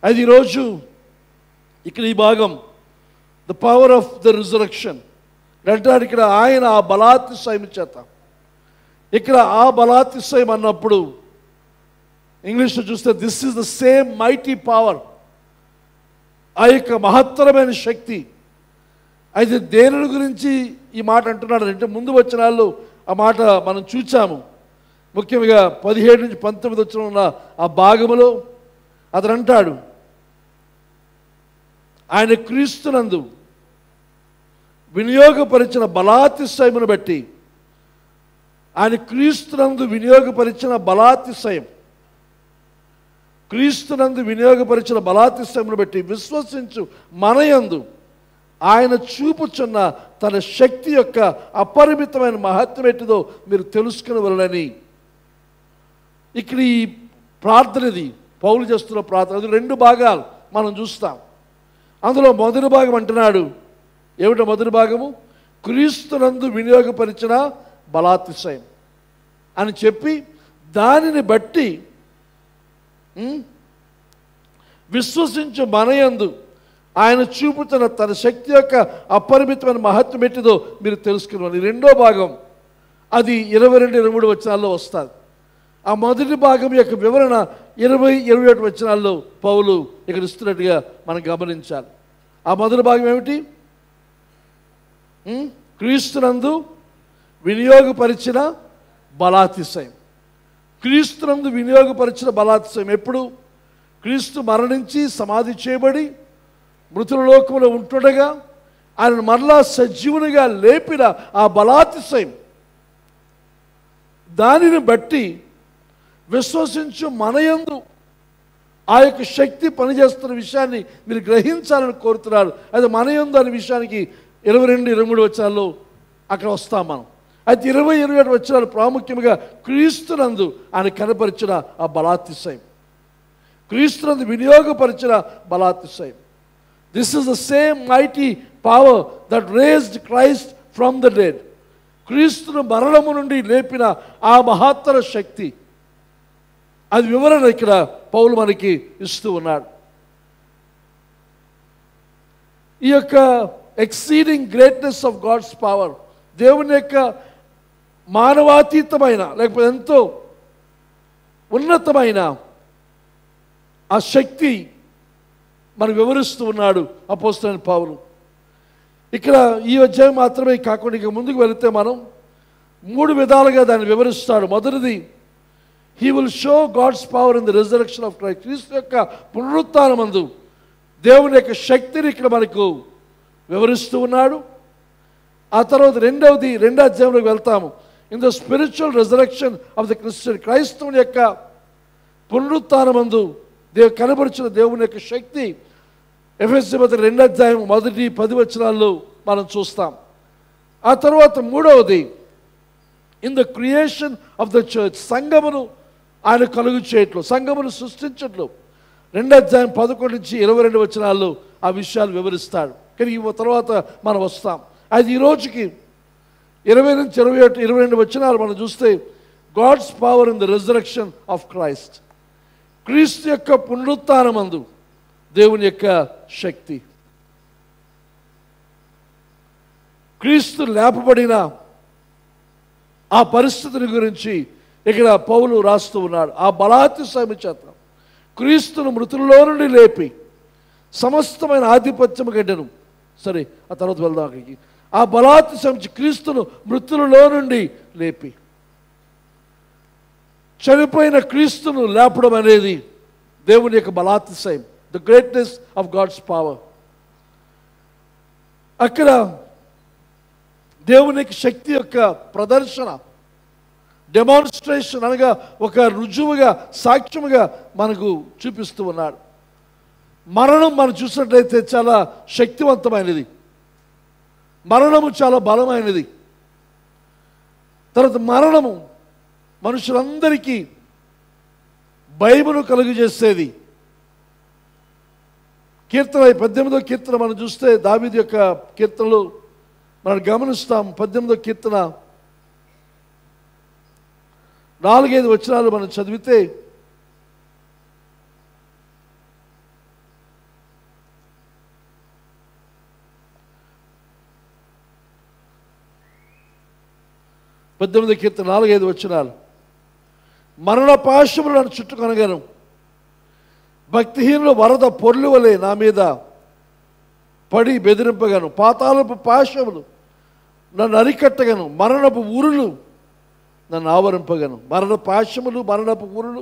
అది ఈరోజు ఇక్కడ ఈ భాగం the power of the resurrection అంటాడు. ఇక్కడ ఆయన ఆ బలాతిశయం చేత, ఇక్కడ ఆ బలాతిశయం అన్నప్పుడు ఇంగ్లీష్లో చూస్తే this is the same mighty power, ఆ యొక్క మహత్తరమైన శక్తి. అయితే దేని గురించి ఈ మాట అంటున్నాడు అంటే ముందు వచనాల్లో ఆ మాట మనం చూచాము. ముఖ్యంగా 17 నుంచి 19 వచనం ఉన్న ఆ భాగములో అతను అంటాడు, ఆయన క్రీస్తునందు వినియోగపరిచిన బలాతిశయమును బట్టి, ఆయన క్రీస్తునందు వినియోగపరిచిన బలాతిశయం, క్రీస్తునందు వినియోగపరిచిన బలాతిశయమును బట్టి విశ్వసించు మనయందు ఆయన చూపుచున్న తన శక్తి యొక్క అపరిమితమైన మహత్వం ఎట్టిదో మీరు తెలుసుకునవలెనని. ఇక్కడ ఈ ప్రార్థన, ఇది పౌలు చేస్తున్న ప్రార్థన. అది 2 భాగాలు మనం చూస్తాం. అందులో మొదటి భాగం అంటున్నాడు, ఏమిటో మొదటి భాగము? క్రీస్తునందు వినియోగపరిచిన బలాతిశయం అని చెప్పి దానిని బట్టి విశ్వసించు మనయందు ఆయన చూపుతున్న తన శక్తి యొక్క అపరిమితమైన మహత్వం ఎట్టిదో మీరు తెలుసుకున్నారు. రెండో భాగం అది 22-23 వచనాల్లో వస్తుంది. ఆ మొదటి భాగం యొక్క వివరణ 20-21 వచనాల్లో పౌలు ఇక్కడ ఇస్తున్నట్టుగా మనం గమనించాలి. ఆ మొదటి భాగం ఏమిటి? క్రీస్తునందు వినియోగపరిచిన బలాతిశయం. క్రీస్తునందు వినియోగపరిచిన బలాతిశయం ఎప్పుడు? క్రీస్తు మరణించి సమాధి చేయబడి మృతుల లోకంలో ఉంటుండగా ఆయన మరలా సజీవునిగా లేపిన ఆ బలాతిశయం, దానిని బట్టి విశ్వసించు మనయందు ఆ యొక్క శక్తి పనిచేస్తున్న విషయాన్ని మీరు గ్రహించాలని కోరుతున్నారు. అది మనయందు అనే విషయానికి 22-23 వచనాల్లో అక్కడ వస్తాం మనం. అయితే 20-27 వచనాలు ప్రాముఖ్యంగా క్రీస్తునందు ఆయన కనపరిచిన ఆ బలాతిశయం, క్రీస్తునందు వినియోగపరిచిన బలాతిశయం. This is the same mighty power that raised Christ from the dead. క్రీస్తును మరణము నుండి లేపిన ఆ మహత్తర శక్తి, అది వివరణ ఇక్కడ పౌలు మనకి ఇస్తూ ఉన్నాడు. ఈ యొక్క exceeding greatness of God's power, దేవుని యొక్క మానవాతీతమైన లేకపోతే ఎంతో ఉన్నతమైన ఆ శక్తి మనకు వివరిస్తూ ఉన్నాడు అపోస్తలుడైన పౌలు. ఇక్కడ ఈ అధ్యాయం మాత్రమే కాకుండా ఇక ముందుకు వెళితే మనం 3 విధాలుగా దాన్ని వివరిస్తాడు. మొదటిది, he will show God's power in the resurrection of Christ. క్రీస్తు యొక్క పునరుత్థానమందు దేవుని యొక్క శక్తిని ఇక్కడ మనకు వివరిస్తూ ఉన్నాడు. ఆ తర్వాత రెండో అధ్యాయంలోకి వెళ్తాము. In the spiritual resurrection of the Christian, క్రైస్తవుని యొక్క పునరుత్థానమందు కనబరిచిన దేవుని యొక్క శక్తి ఎఫెసీ పత్రిక 2వ అధ్యాయం 1-10 వచనాల్లో మనం చూస్తాం. ఆ తర్వాత మూడవది, in the creation of the church, సంఘమును ఆయన కలుగు చేయట్లు, సంఘమును సృష్టించట్లు 2వ అధ్యాయం 11-22 వచనాల్లో ఆ విషయాలు వివరిస్తాడు. కానీ ఈ తర్వాత మనం వస్తాం. అది ఈ రోజుకి 20-21-22 వచనాలు మనం చూస్తే God's power in the resurrection of Christ, క్రీస్తు యొక్క పునరుత్థానమందు దేవుని యొక్క శక్తి, క్రీస్తు లేపబడిన ఆ పరిస్థితిని గురించి ఇక్కడ పౌలు రాస్తూ ఉన్నాడు. ఆ బలాతిశయము చేత క్రీస్తును మృతులలో నుండి లేపి సమస్తమైన ఆధిపత్యము గడ్డను, సరే ఆ తర్వాత వెళ్దాం అక్కడికి. ఆ బలాతిశయం క్రీస్తును మృతులలో నుండి లేపి, చనిపోయిన క్రీస్తును లేపడం అనేది దేవుని యొక్క బలాతిశయం, the greatness of God's power. అక్కడ దేవుని యొక్క శక్తి యొక్క ప్రదర్శన, డెమాన్స్ట్రేషన్ అనగా ఒక రుజువుగా, సాక్ష్యముగా మనకు చూపిస్తూ ఉన్నాడు. మరణం మనం చూసినట్లయితే చాలా శక్తివంతమైనది, మరణము చాలా బలమైనది. తర్వాత మరణము మనుషులందరికీ భయమును కలుగజేసేది. కీర్తన 18వ కీర్తన మనం చూస్తే దావీదు యొక్క కీర్తనలు మనం గమనిస్తాం. 18వ కీర్తన 4-5 వచనాలు మనం చదివితే, 18 కీర్తన 4-5 వచనాలు. మరణ పాశములు నన్ను చుట్టుకొనగను, భక్తిహీనుల వరద పొర్లు వలె నా మీద పడి బెదిరింపగను. పాతాళపు పాశములు నన్ను అరికట్టగను, మరణపు ఊరులు నన్ను ఆవరింపగను. మరణ పాశములు, మరణపు ఊరులు,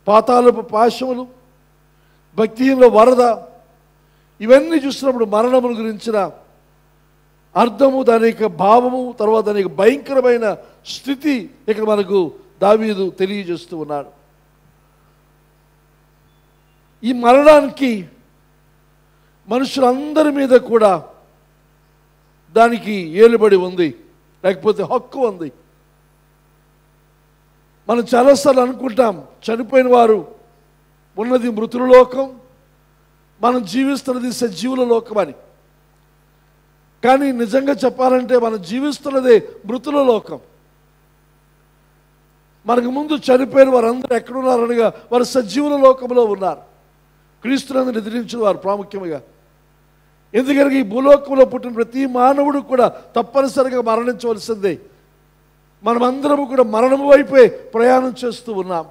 పాతాళపు పాశములు, భక్తిహీనుల వరద, ఇవన్నీ చూసినప్పుడు మరణమును గురించిన అర్థము, దాని యొక్క భావము, తర్వాత దాని యొక్క భయంకరమైన స్థితి ఇక్కడ మనకు దావీదు తెలియజేస్తూ ఉన్నాడు. ఈ మరణానికి మనుషులందరి మీద కూడా దానికి ఏలుబడి ఉంది, లేకపోతే హక్కు ఉంది. మనం చాలాసార్లు అనుకుంటాం చనిపోయిన వారు ఉన్నది మృతుల లోకం, మనం జీవిస్తున్నది సజీవుల లోకం అని. కానీ నిజంగా చెప్పాలంటే మనం జీవిస్తున్నదే మృతుల లోకం. మనకు ముందు చనిపోయిన వారందరూ ఎక్కడున్నారనగా వారు సజీవుల లోకంలో ఉన్నారు. క్రీస్తునందు నిద్రించిన వారు ప్రాముఖ్యంగా. ఎందుకనగా ఈ భూలోకంలో పుట్టిన ప్రతి మానవుడు కూడా తప్పనిసరిగా మరణించవలసిందే. మనమందరము కూడా మరణము వైపే ప్రయాణం చేస్తూ ఉన్నాం.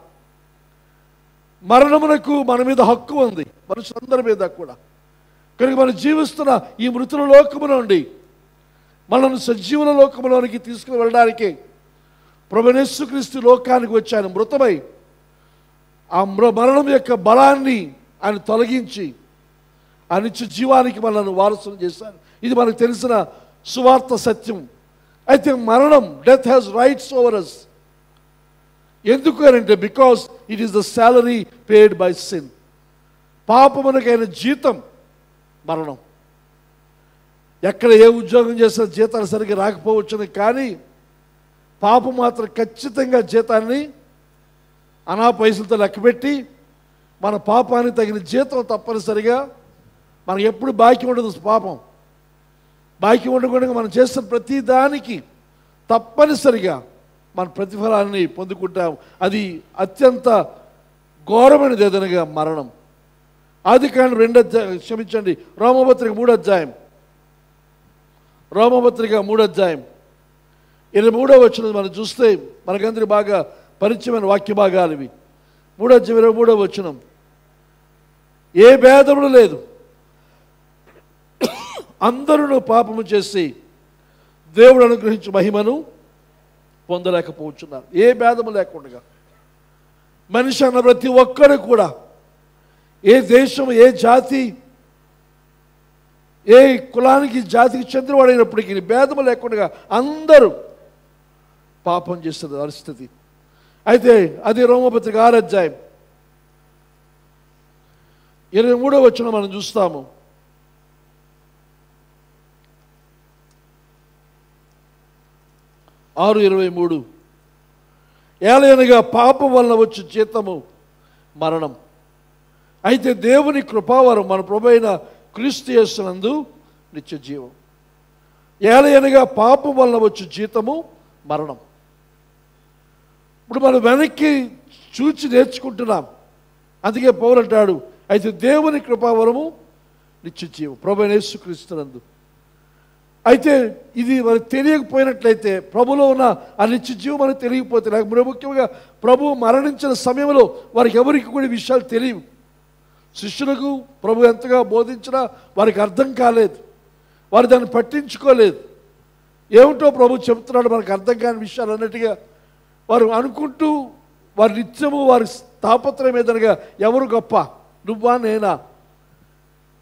మరణమునకు మన మీద హక్కు ఉంది, మనుషులందరి మీద కూడా. కనుక మనం జీవిస్తున్న ఈ మృతుల లోకము నుండి మనల్ని సజీవుల లోకములోనికి తీసుకుని వెళ్ళడానికి ప్రభువైన యేసుక్రీస్తు లోకానికి వచ్చాను. మృతమై ఆ మరణం యొక్క బలాన్ని ఆయన తొలగించి ఆ నిత్య జీవానికి మనల్ని వారసులు చేశాను. ఇది మనకు తెలిసిన సువార్త సత్యం. అయితే మరణం, death has rights over us. ఎందుకు అంటే because it is the salary paid by sin. పాపమునకైన జీతం మరణం. ఎక్కడ ఏ ఉద్యోగం చేసిన జీతాలు సరిగ్గా రాకపోవచ్చును, కానీ పాపం మాత్రం ఖచ్చితంగా జీతాన్ని అనా పైసలతో లెక్కపెట్టి మన పాపానికి తగిన జీతం తప్పనిసరిగా మనకు ఎప్పుడు బాకీ ఉండదు. పాపం బాకీ ఉండకుండా మనం చేస్తున్న ప్రతి దానికి తప్పనిసరిగా మన ప్రతిఫలాన్ని పొందుకుంటాం. అది అత్యంత ఘోరమైనది ఏదనగా మరణం. ఆదికాండం 2 అధ్యాయం, క్షమించండి, రోమపత్రిక 3 అధ్యాయం, రోమపత్రిక 3 అధ్యాయం 23వ వచనం మనం చూస్తే మనకందరి బాగా పరిచయమైన వాక్య భాగాలు ఇవి. 3 అధ్యాయం 23వ వచనం, ఏ భేదములు లేదు, అందరూ పాపము చేసి దేవుడు అనుగ్రహించు మహిమను పొందలేకపోతున్నారు. ఏ భేదము లేకుండా మనిషి అన్న ప్రతి ఒక్కరు కూడా, ఏ దేశం, ఏ జాతి, ఏ కులానికి జాతికి చెందినవాడైనప్పటికీ భేదము లేకుండా అందరూ పాపం చేస్తున్న పరిస్థితి. అయితే అది రోమపత్రిక 6 అధ్యాయం 23వ వచనం మనం చూస్తాము. ఆరు 23, ఏలయనగా పాపం వలన వచ్చు జీతము మరణం, అయితే దేవుని కృపావరం మన ప్రభువైన క్రీస్తు యేసునందు నిత్య జీవం. ఏలయనగా పాపం వలన వచ్చు జీతము మరణం. ఇప్పుడు మనం వెనక్కి చూచి నేర్చుకుంటున్నాం. అందుకే పౌలు అంటాడు, అయితే దేవుని కృపావరము నిత్య జీవం ప్రభువైన యేసుక్రీస్తునందు. అయితే ఇది మనకు తెలియకపోయినట్లయితే, ప్రభులో ఉన్న ఆ నిత్య జీవం మనకు తెలియకపోతే, లేకపోతే ముఖ్యంగా ప్రభు మరణించిన సమయంలో వారికి ఎవరికి కూడా విషయాలు తెలియవు. శిష్యులకు ప్రభు ఎంతగా బోధించినా వారికి అర్థం కాలేదు, వారు దాన్ని పట్టించుకోలేదు. ఏమిటో ప్రభు చెబుతున్నాడు మనకు అర్థం కాని విషయాలు అన్నట్టుగా వారు అనుకుంటూ వారి నిత్యము వారి తాపత్రయం ఏదనగా ఎవరు గొప్ప, నువ్వా నేనా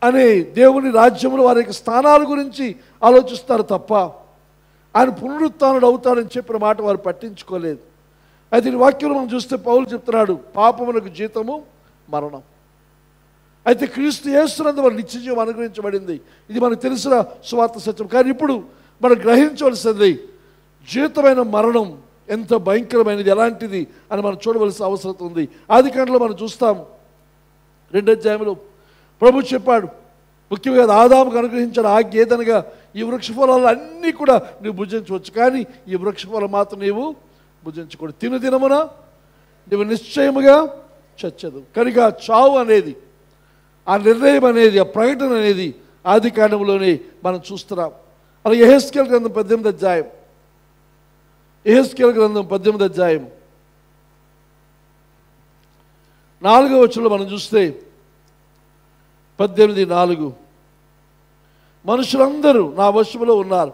అనే దేవుని రాజ్యంలో వారి యొక్క స్థానాల గురించి ఆలోచిస్తారు తప్ప ఆయన పునరుత్థానుడు అవుతాడని చెప్పిన మాట వారు పట్టించుకోలేదు. అయితే ఈ వాక్యంలో మనం చూస్తే పౌలు చెప్తున్నాడు, పాపమునకు జీతము మరణం, అయితే క్రీస్తు యేసునందు మన నిత్య జీవం అనుగ్రహించబడింది. ఇది మనకు తెలిసిన సువార్త సత్యం. కానీ ఇప్పుడు మనం గ్రహించవలసింది జీతమైన మరణం ఎంత భయంకరమైనది, ఎలాంటిది అని మనం చూడవలసిన అవసరం ఉంది. ఆదికాండంలో మనం చూస్తాము 2 అధ్యాయంలో ప్రభు చెప్పాడు, ముఖ్యంగా ఆదాముకు అనుగ్రహించిన ఆజ్ఞ ఏదనగా ఈ వృక్ష ఫలాలు అన్నీ కూడా నువ్వు భుజించవచ్చు, కానీ ఈ వృక్ష ఫలం మాత్రం నీవు భుజించకూడదు, దినమున నువ్వు నిశ్చయముగా చచ్చదు. కనుక చావు అనేది, ఆ నిర్ణయం అనేది, ఆ ప్రకటన అనేది ఆదికాండంలోనే మనం చూస్తున్నాం. అలా యెహెజ్కేలు గ్రంథం 18 అధ్యాయం యెహెజ్కేలు గ్రంథం 18వ అధ్యాయం 4వ వచనంలో మనం చూస్తే 18:4 మనుషులందరూ నా వశములో ఉన్నారు,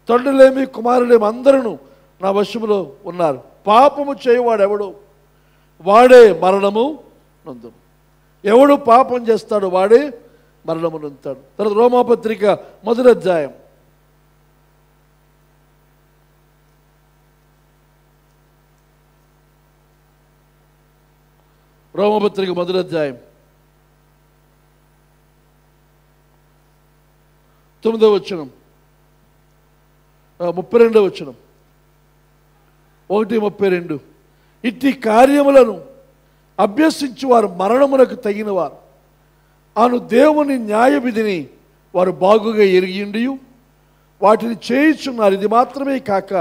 తండ్రులేమి కుమారులేమి అందరూ నా వశములో ఉన్నారు. పాపము చేయవాడెవడు వాడే మరణము నొందును. ఎవడు పాపం చేస్తాడో వాడే మరణము నొందుతాడు. తర్వాత రోమాపత్రిక 1వ అధ్యాయం 1వ అధ్యాయం 9వ వచనం 32వ వచనం 1:32 ఇట్టి కార్యములను అభ్యసించి వారు మరణమునకు తగినవారు అను దేవుని న్యాయ విధిని వారు బాగుగా ఎరిగిండి వాటిని చేయుచున్నారు. ఇది మాత్రమే కాక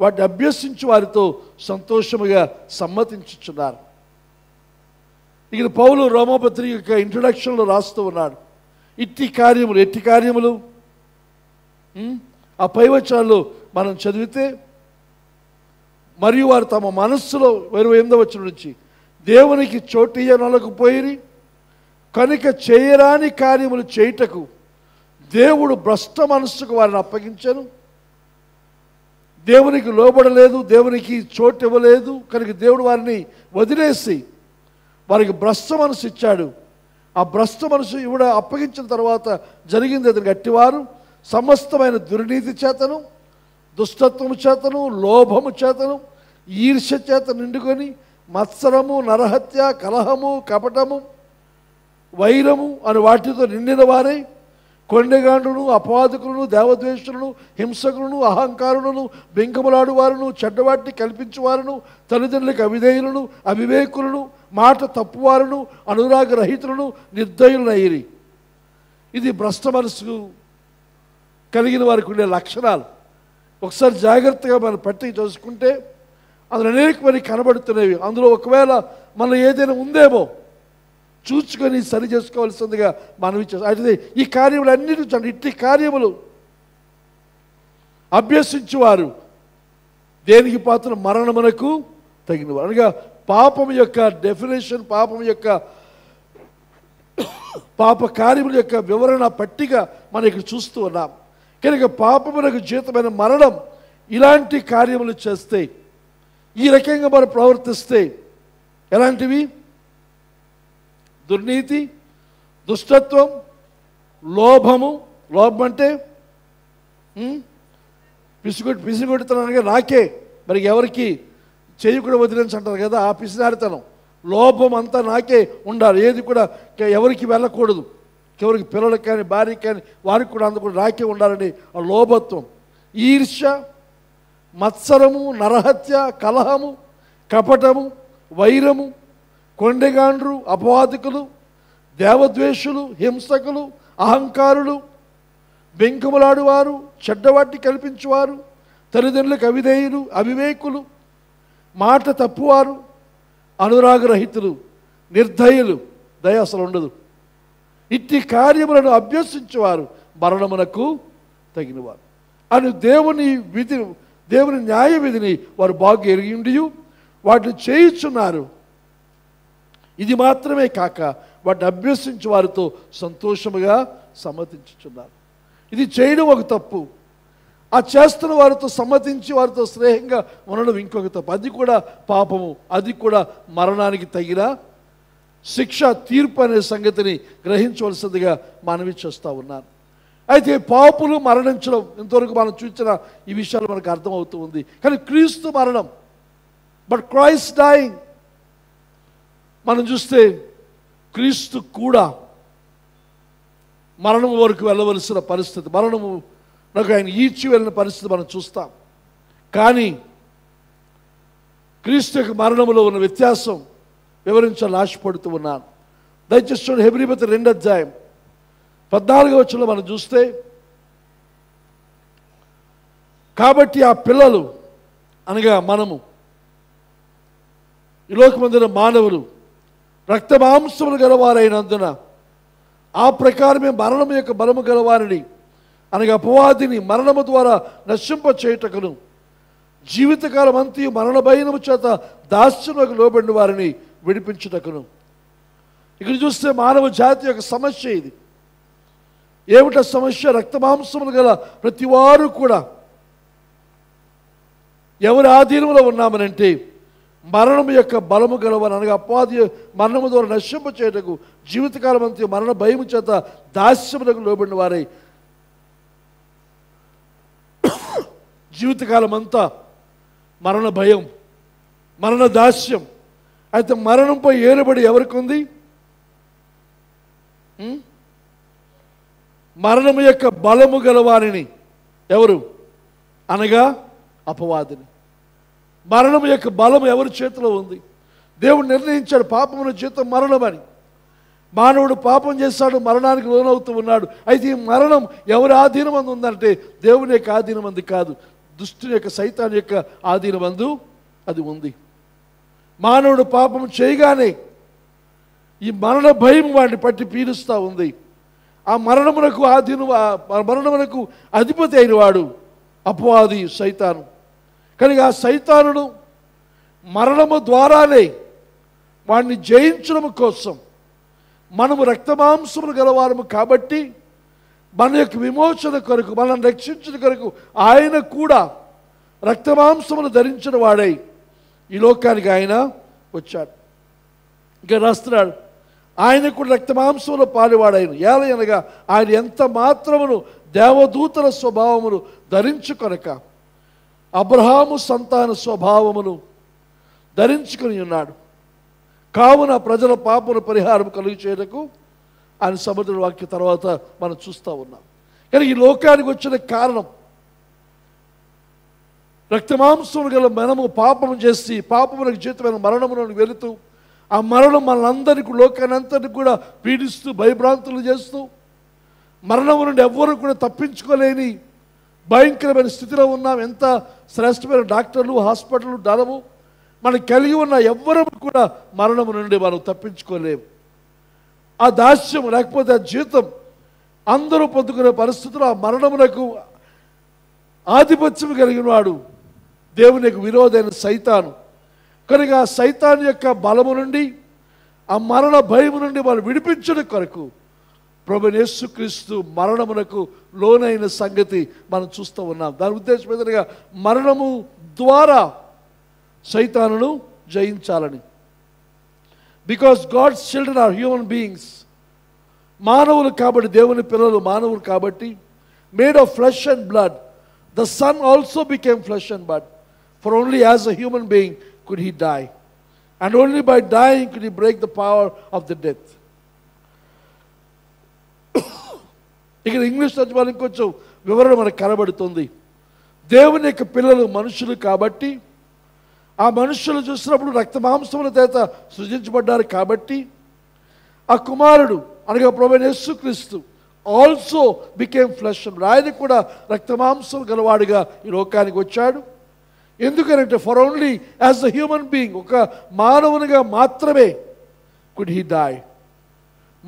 వాటిని అభ్యసించి వారితో సంతోషముగా సమ్మతించుచున్నారు. ఇక్కడ పౌలు రోమాపత్రిక యొక్క ఇంట్రొడక్షన్లో రాస్తూ ఉన్నాడు. ఎట్టి కార్యములు ఆ పై వచనాల్లో మనం చదివితే, మరియు వారు తమ మనస్సులో 28వ వచనం నుంచి దేవునికి చోటియనలకపోయిరి కనుక చేయరాని కార్యములు చేయుటకు దేవుడు భ్రష్ట మనస్సుకు వారిని అప్పగించను. దేవునికి లోబడలేదు, దేవునికి చోటు ఇవ్వలేదు కనుక దేవుడు వారిని వదిలేసి వారికి భ్రష్ట మనసు ఇచ్చాడు. ఆ భ్రష్ట మనసు అప్పగించిన తర్వాత జరిగింది అతనికి అట్టివారు సమస్తమైన దుర్నీతి చేతను, దుష్టత్వము చేతను, లోభము చేతను, ఈర్ష్య చేత నిండుకొని మత్సరము, నరహత్య, కలహము, కపటము, వైరము అని వాటితో నిండిన వారై కొండెగాండును, అపవాదకులను, దేవద్వేషులను, హింసకులను, అహంకారులను, బెంకములాడు వారును, చెడ్డవాటిని కల్పించువారును, తల్లిదండ్రులకు అవిధేయులను, అవివేకులను, మాట తప్పువారును, అనురాగ రహితులను, నిర్దయులనైరి. ఇది భ్రష్ట మనసు కలిగిన వారికి ఉండే లక్షణాలు. ఒకసారి జాగ్రత్తగా మనం పట్టి చూసుకుంటే అందులో అనేక మరి కనబడుతున్నవి. అందులో ఒకవేళ మనలో ఏదైనా ఉందేమో చూసుకొని సరి చేసుకోవాల్సిందిగా మనం అయితే ఈ కార్యములు అన్నిటి చూడండి. ఇట్టి కార్యములు అభ్యసించువారు దేనికి పాత్ర మరణమునకు తగినవారు. అనగా పాపం యొక్క డెఫినేషన్, పాపం యొక్క పాప కార్యముల యొక్క వివరణ పట్టిక మనం ఇక్కడ చూస్తూ ఉన్నాం. కనుక పాపమునకు జీతమైన మరణం. ఇలాంటి కార్యములు చేస్తే, ఈ రకంగా మనం ప్రవర్తిస్తే ఎలాంటివి? దుర్నీతి, దుష్టత్వం, లోభము. లోభం అంటే పిసిగొట్టుతున్నానుగా నాకే మరి ఎవరికి చేయకుండా వదిలేసి అంటారు కదా, ఆ పిసినారితనం. లోభం అంతా నాకే ఉండాలి, ఏది కూడా ఎవరికి వెళ్ళకూడదు, ఎవరికి పిల్లలకు కానీ భార్యకి కానీ వారికి కూడా అందరూ నాకే ఉండాలని ఆ లోభత్వం. ఈర్ష్య, మత్సరము, నరహత్య, కలహము, కపటము, వైరము, కొండెగాండ్రు, అపవాదికులు, దేవద్వేషులు, హింసకులు, అహంకారులు, బెంకములాడువారు, చెడ్డవాటిని కల్పించువారు, తల్లిదండ్రులకు అవిధేయులు, అవివేకులు, మాట తప్పువారు, అనురాగరహితులు, నిర్దయులు, దయ అసలు ఉండదు. ఇట్టి కార్యములను అభ్యసించేవారు మరణమునకు తగినవారు అని దేవుని న్యాయ విధిని వారు బాగా ఎరిగిండి వాటిని చేయుచున్నారు. ఇది మాత్రమే కాక వాటిని అభ్యసించి వారితో సంతోషముగా సమ్మతించుచున్నారు. ఇది చేయడం ఒక తప్పు, ఆ చేస్తున్న వారితో సమ్మతించి వారితో స్నేహంగా ఉండడం ఇంకొక తప్పు. అది కూడా పాపము, అది కూడా మరణానికి తగిన శిక్ష, తీర్పు అనే సంగతిని గ్రహించవలసిందిగా మనవి చేస్తూ ఉన్నాను. అయితే పాపులు మరణించడం ఇంతవరకు మనం చూసిన ఈ విషయాలు మనకు అర్థమవుతూ ఉంది. కానీ క్రీస్తు మరణం, బట్ క్రైస్ట్ డైయింగ్ మనం చూస్తే క్రీస్తు కూడా మరణం వరకు వెళ్ళవలసిన పరిస్థితి, మరణము నాకు ఆయన ఈడ్చి వెళ్ళిన పరిస్థితి మనం చూస్తాం. కానీ క్రీస్తు యొక్క మరణములో ఉన్న వ్యత్యాసం వివరించాలని ఆశపడుతూ ఉన్నాను. దయచేసి చూడండి, హెబ్రీ పత్రిక 2వ అధ్యాయం 14వ వచనంలో మనం చూస్తే, కాబట్టి ఆ పిల్లలు అనగా మనము ఈ లోకమందున మానవులు రక్త మాంసములు గలవారైనందున ఆ ప్రకారమే మరణం యొక్క బలము గలవారిని అనగా అపవాదిని మరణము ద్వారా నశింప చేయుటకును జీవితకాలం అంతయు మరణ భయము చేత దాస్యములకు లోబడిన వారిని విడిపించుటకును. ఇక్కడ చూస్తే మానవ జాతి యొక్క సమస్య ఇది. ఏమిట సమస్య? రక్తమాంసములు గల ప్రతి వారు కూడా ఎవరి ఆధీనంలో ఉన్నామనంటే మరణం యొక్క బలము గలవని, అనగా అపవాది మరణము ద్వారా నశింప చేయటకు జీవితకాలం అంతా మరణ భయము చేత దాస్యములకు లోబడిన వారై జీవితకాలం అంతా మరణ భయం, మరణ దాస్యం. అయితే మరణంపై ఏలుబడి ఎవరికి ఉంది? మరణము యొక్క బలము గలవారిని ఎవరు? అనగా అపవాదిని. మరణం యొక్క బలం ఎవరి చేతిలో ఉంది? దేవుడు నిర్ణయించాడు పాపమున జీతం మరణం అని. మానవుడు పాపం చేస్తాడు, మరణానికి లోనవుతూ ఉన్నాడు. అయితే ఈ మరణం ఎవరి ఆధీనమందు ఉందంటే దేవుని యొక్క ఆధీనమంది కాదు, దుష్టుని యొక్క సైతాన్ యొక్క ఆధీనమందు అది ఉంది. మానవుడు పాపం చేయగానే ఈ మరణ భయం వాడిని పట్టి పీడిస్తూ ఉంది. ఆ మరణమునకు అధిపతి అయిన వాడు అపవాది, సైతాను. కనుక ఆ సైతానుడు మరణము ద్వారానే వాడిని జయించడం కోసం మనము రక్తమాంసములు గలవారము కాబట్టి మన యొక్క విమోచన కొరకు, మనల్ని రక్షించిన కొరకు ఆయన కూడా రక్తమాంసములు ధరించిన వాడై ఈ లోకానికి ఆయన వచ్చాడు. ఇంకా రాస్తున్నాడు, ఆయన కూడా రక్తమాంసములు పాలివాడైన ఏలయనగా ఆయన ఎంత మాత్రమును దేవదూతల స్వభావమును ధరించుకొనక అబ్రహాము సంతాన స్వభావమును ధరించుకొని ఉన్నాడు. కావున ప్రజల పాపను పరిహారం కలుగు చేయటకు ఆయన సముద్ర వాక్య తర్వాత మనం చూస్తూ ఉన్నాం. కానీ ఈ లోకానికి వచ్చిన కారణం రక్తమాంసములు గల మనము పాపము చేసి పాపములకు జీతమైన మరణములను వెళుతూ ఆ మరణం మనందరికీ, లోకాన్ని అంతటికి కూడా పీడిస్తూ భయభ్రాంతులు చేస్తూ మరణము నుండి ఎవ్వరూ కూడా తప్పించుకోలేని భయంకరమైన స్థితిలో ఉన్నాం. ఎంత శ్రేష్టమైన డాక్టర్లు, హాస్పిటల్ ధనము మనకు కలిగి ఉన్న ఎవ్వరూ కూడా మరణము నుండి మనం తప్పించుకోలేము. ఆ దాస్యం లేకపోతే ఆ జీతం అందరూ పొందుకునే పరిస్థితుల్లో ఆ మరణమునకు ఆధిపత్యం కలిగిన వాడు దేవునికి విరోధైన సైతాను. కనుక ఆ సైతాన్ యొక్క బలము నుండి, ఆ మరణ భయము నుండి మనం విడిపించడం కొరకు ప్రభువైన యేసుక్రీస్తు మరణమునకు లోనైన సంగతి మనం చూస్తూ ఉన్నాం. దాని ఉద్దేశం ఏదనగా మరణము ద్వారా సైతానును జయించాలని. Because God's children are human beings, మానవులు కాబట్టి, దేవుని పిల్లలు మానవులు కాబట్టి, made of flesh and blood, the son also became flesh and blood, for only as a human being could he die, and only by dying could he break the power of the death. ఇక్కడ English తర్జుమాలో ఇంకొంచెం వివరణ మనకు కనబడుతుంది. దేవుని యొక్క పిల్లలు మనుషులు కాబట్టి, ఆ మనుషులు చూసినప్పుడు రక్తమాంసముల చేత సృజించబడ్డారు కాబట్టి, ఆ కుమారుడు అనగా ప్రభువైన యేసుక్రీస్తు ఆల్సో బికేమ్ ఫ్లెష్. ఆయన కూడా రక్తమాంసం గలవాడిగా ఈ లోకానికి వచ్చాడు. ఎందుకంటే for only as a human being, ఒక మానవునిగా మాత్రమే కుడ్ హీ డై,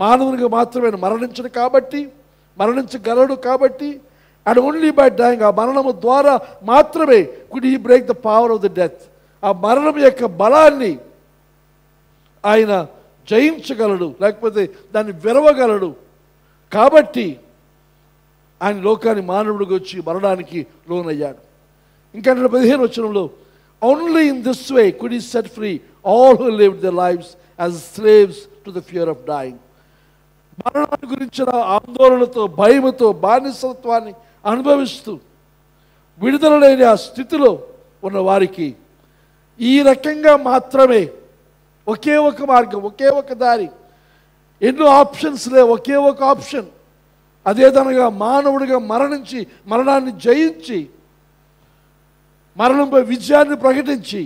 మానవునిగా మాత్రమే మరణించడు కాబట్టి, మరణించగలడు కాబట్టి, అండ్ ఓన్లీ బై డైయింగ్, ఆ మరణము ద్వారా మాత్రమే could he break the power of the death, ఆ మరణం యొక్క బలాన్ని ఆయన జయించగలడు, లేకపోతే దాన్ని విరవగలడు. కాబట్టి ఆయన లోకాన్ని మానవుడికి వచ్చి మరణానికి లోనయ్యాడు. ఇంకా 15 వచనంలో only in this way could he set free all who lived there lives as slaves to the fear of dyeing. మరణాన్ని గురించిన ఆందోళనతో, భయముతో, బానిసత్వాన్ని అనుభవిస్తూ విడుదల లేని ఆ స్థితిలో ఉన్న వారికి ఈ రకంగా మాత్రమే ఒకే ఒక మార్గం, ఒకే ఒక దారి, ఎన్నో ఆప్షన్స్ లేవు, ఒకే ఒక ఆప్షన్. అదేదనగా మానవుడిగా మరణించి మరణాన్ని జయించి మరణంపై విజయాన్ని ప్రకటించి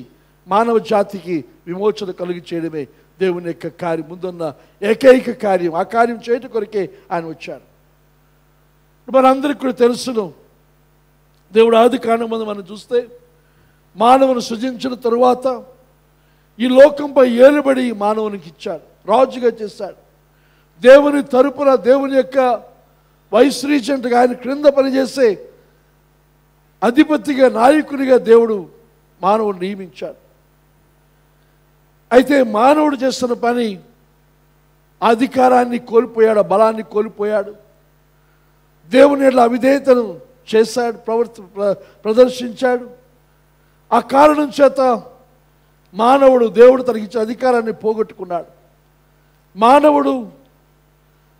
మానవ జాతికి విమోచన కలిగి చేయడమే దేవుని యొక్క కార్యం, ముందున్న ఏకైక కార్యం. ఆ కార్యం చేయటం కొరకే ఆయన వచ్చాడు. మనందరికీ కూడా తెలుసును, దేవుడు ఆది కాండం ముందు మనం చూస్తే మానవుని సృజించిన తరువాత ఈ లోకంపై ఏలుబడి మానవునికి ఇచ్చాడు, రాజుగా చేశాడు. దేవుని తరపున దేవుని యొక్క వైస్ రీజెంట్గా ఆయన క్రింద పనిచేసే అధిపతిగా, నాయకునిగా దేవుడు మానవుడు నియమించాడు. అయితే మానవుడు చేస్తున్న పని అధికారాన్ని కోల్పోయాడు, బలాన్ని కోల్పోయాడు, దేవుని ఎడల అవిధేయతను చేశాడు, ప్రదర్శించాడు. ఆ కారణం చేత మానవుడు దేవుడు తనకిచ్చిన అధికారాన్ని పోగొట్టుకున్నాడు. మానవుడు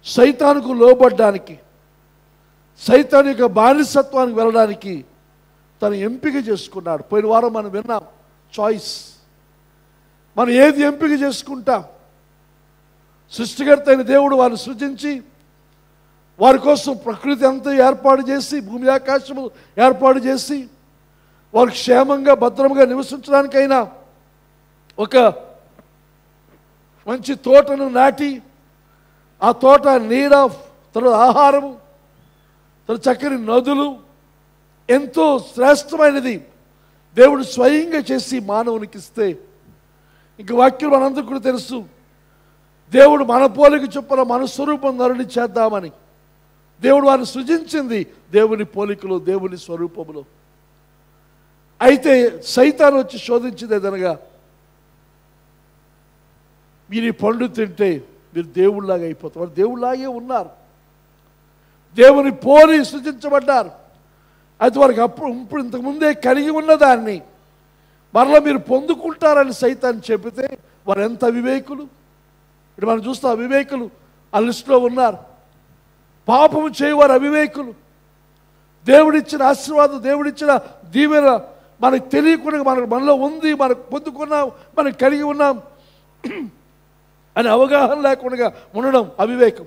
సైతానుకు లోబడ్డానికి, సైతాను యొక్క బానిసత్వానికి వెళ్ళడానికి తను ఎంపిక చేసుకున్నాడు. పోయిన వారం మనం విన్నాం, చాయిస్. మనం ఏది ఎంపిక చేసుకుంటాం? సృష్టికర్త అయిన దేవుడు వారిని సృజించి వారి కోసం ప్రకృతి అంతా ఏర్పాటు చేసి, భూమి ఆకాశము ఏర్పాటు చేసి, వారు క్షేమంగా భద్రంగా నివసించడానికైనా ఒక మంచి తోటను నాటి, ఆ తోట నీడ, తర్వాత ఆహారము, తర్వాత చక్కని నదులు, ఎంతో శ్రేష్టమైనది దేవుడు స్వయంగా చేసి మానవునికి ఇస్తే, ఇంక వాక్యం మనందరికీ కూడా తెలుసు, దేవుడు మన పోలిక చొప్పున మన స్వరూపం నరుని చేద్దామని దేవుడు వారిని సృజించింది దేవుని పోలికలో, దేవుని స్వరూపంలో. అయితే సైతాను వచ్చి శోధించింది ఏదనగా, మీరు ఈ పండు తింటే మీరు దేవుళ్ళలాగా అయిపోతారు. వారు దేవుళ్ళలాగే ఉన్నారు, దేవుని పోలి సృజించబడ్డారు. అయితే వారికి ఇప్పుడు ఇంతకుముందే కలిగి ఉన్నదాన్ని మరలా మీరు పొందుకుంటారని సైతాన్ని చెబితే వారు ఎంత అవివేకులు. ఇప్పుడు మనం చూస్తాం, అవివేకులు ఆ లిస్టులో ఉన్నారు. పాపము చేయవారు అవివేకులు. దేవుడిచ్చిన ఆశీర్వాదం, దేవుడిచ్చిన దీవెన మనకు తెలియకుండా మనలో ఉంది, మనకు పొందుకున్నాం, మనకు కలిగి ఉన్నాం అని అవగాహన లేకుండా ఉండడం అవివేకం.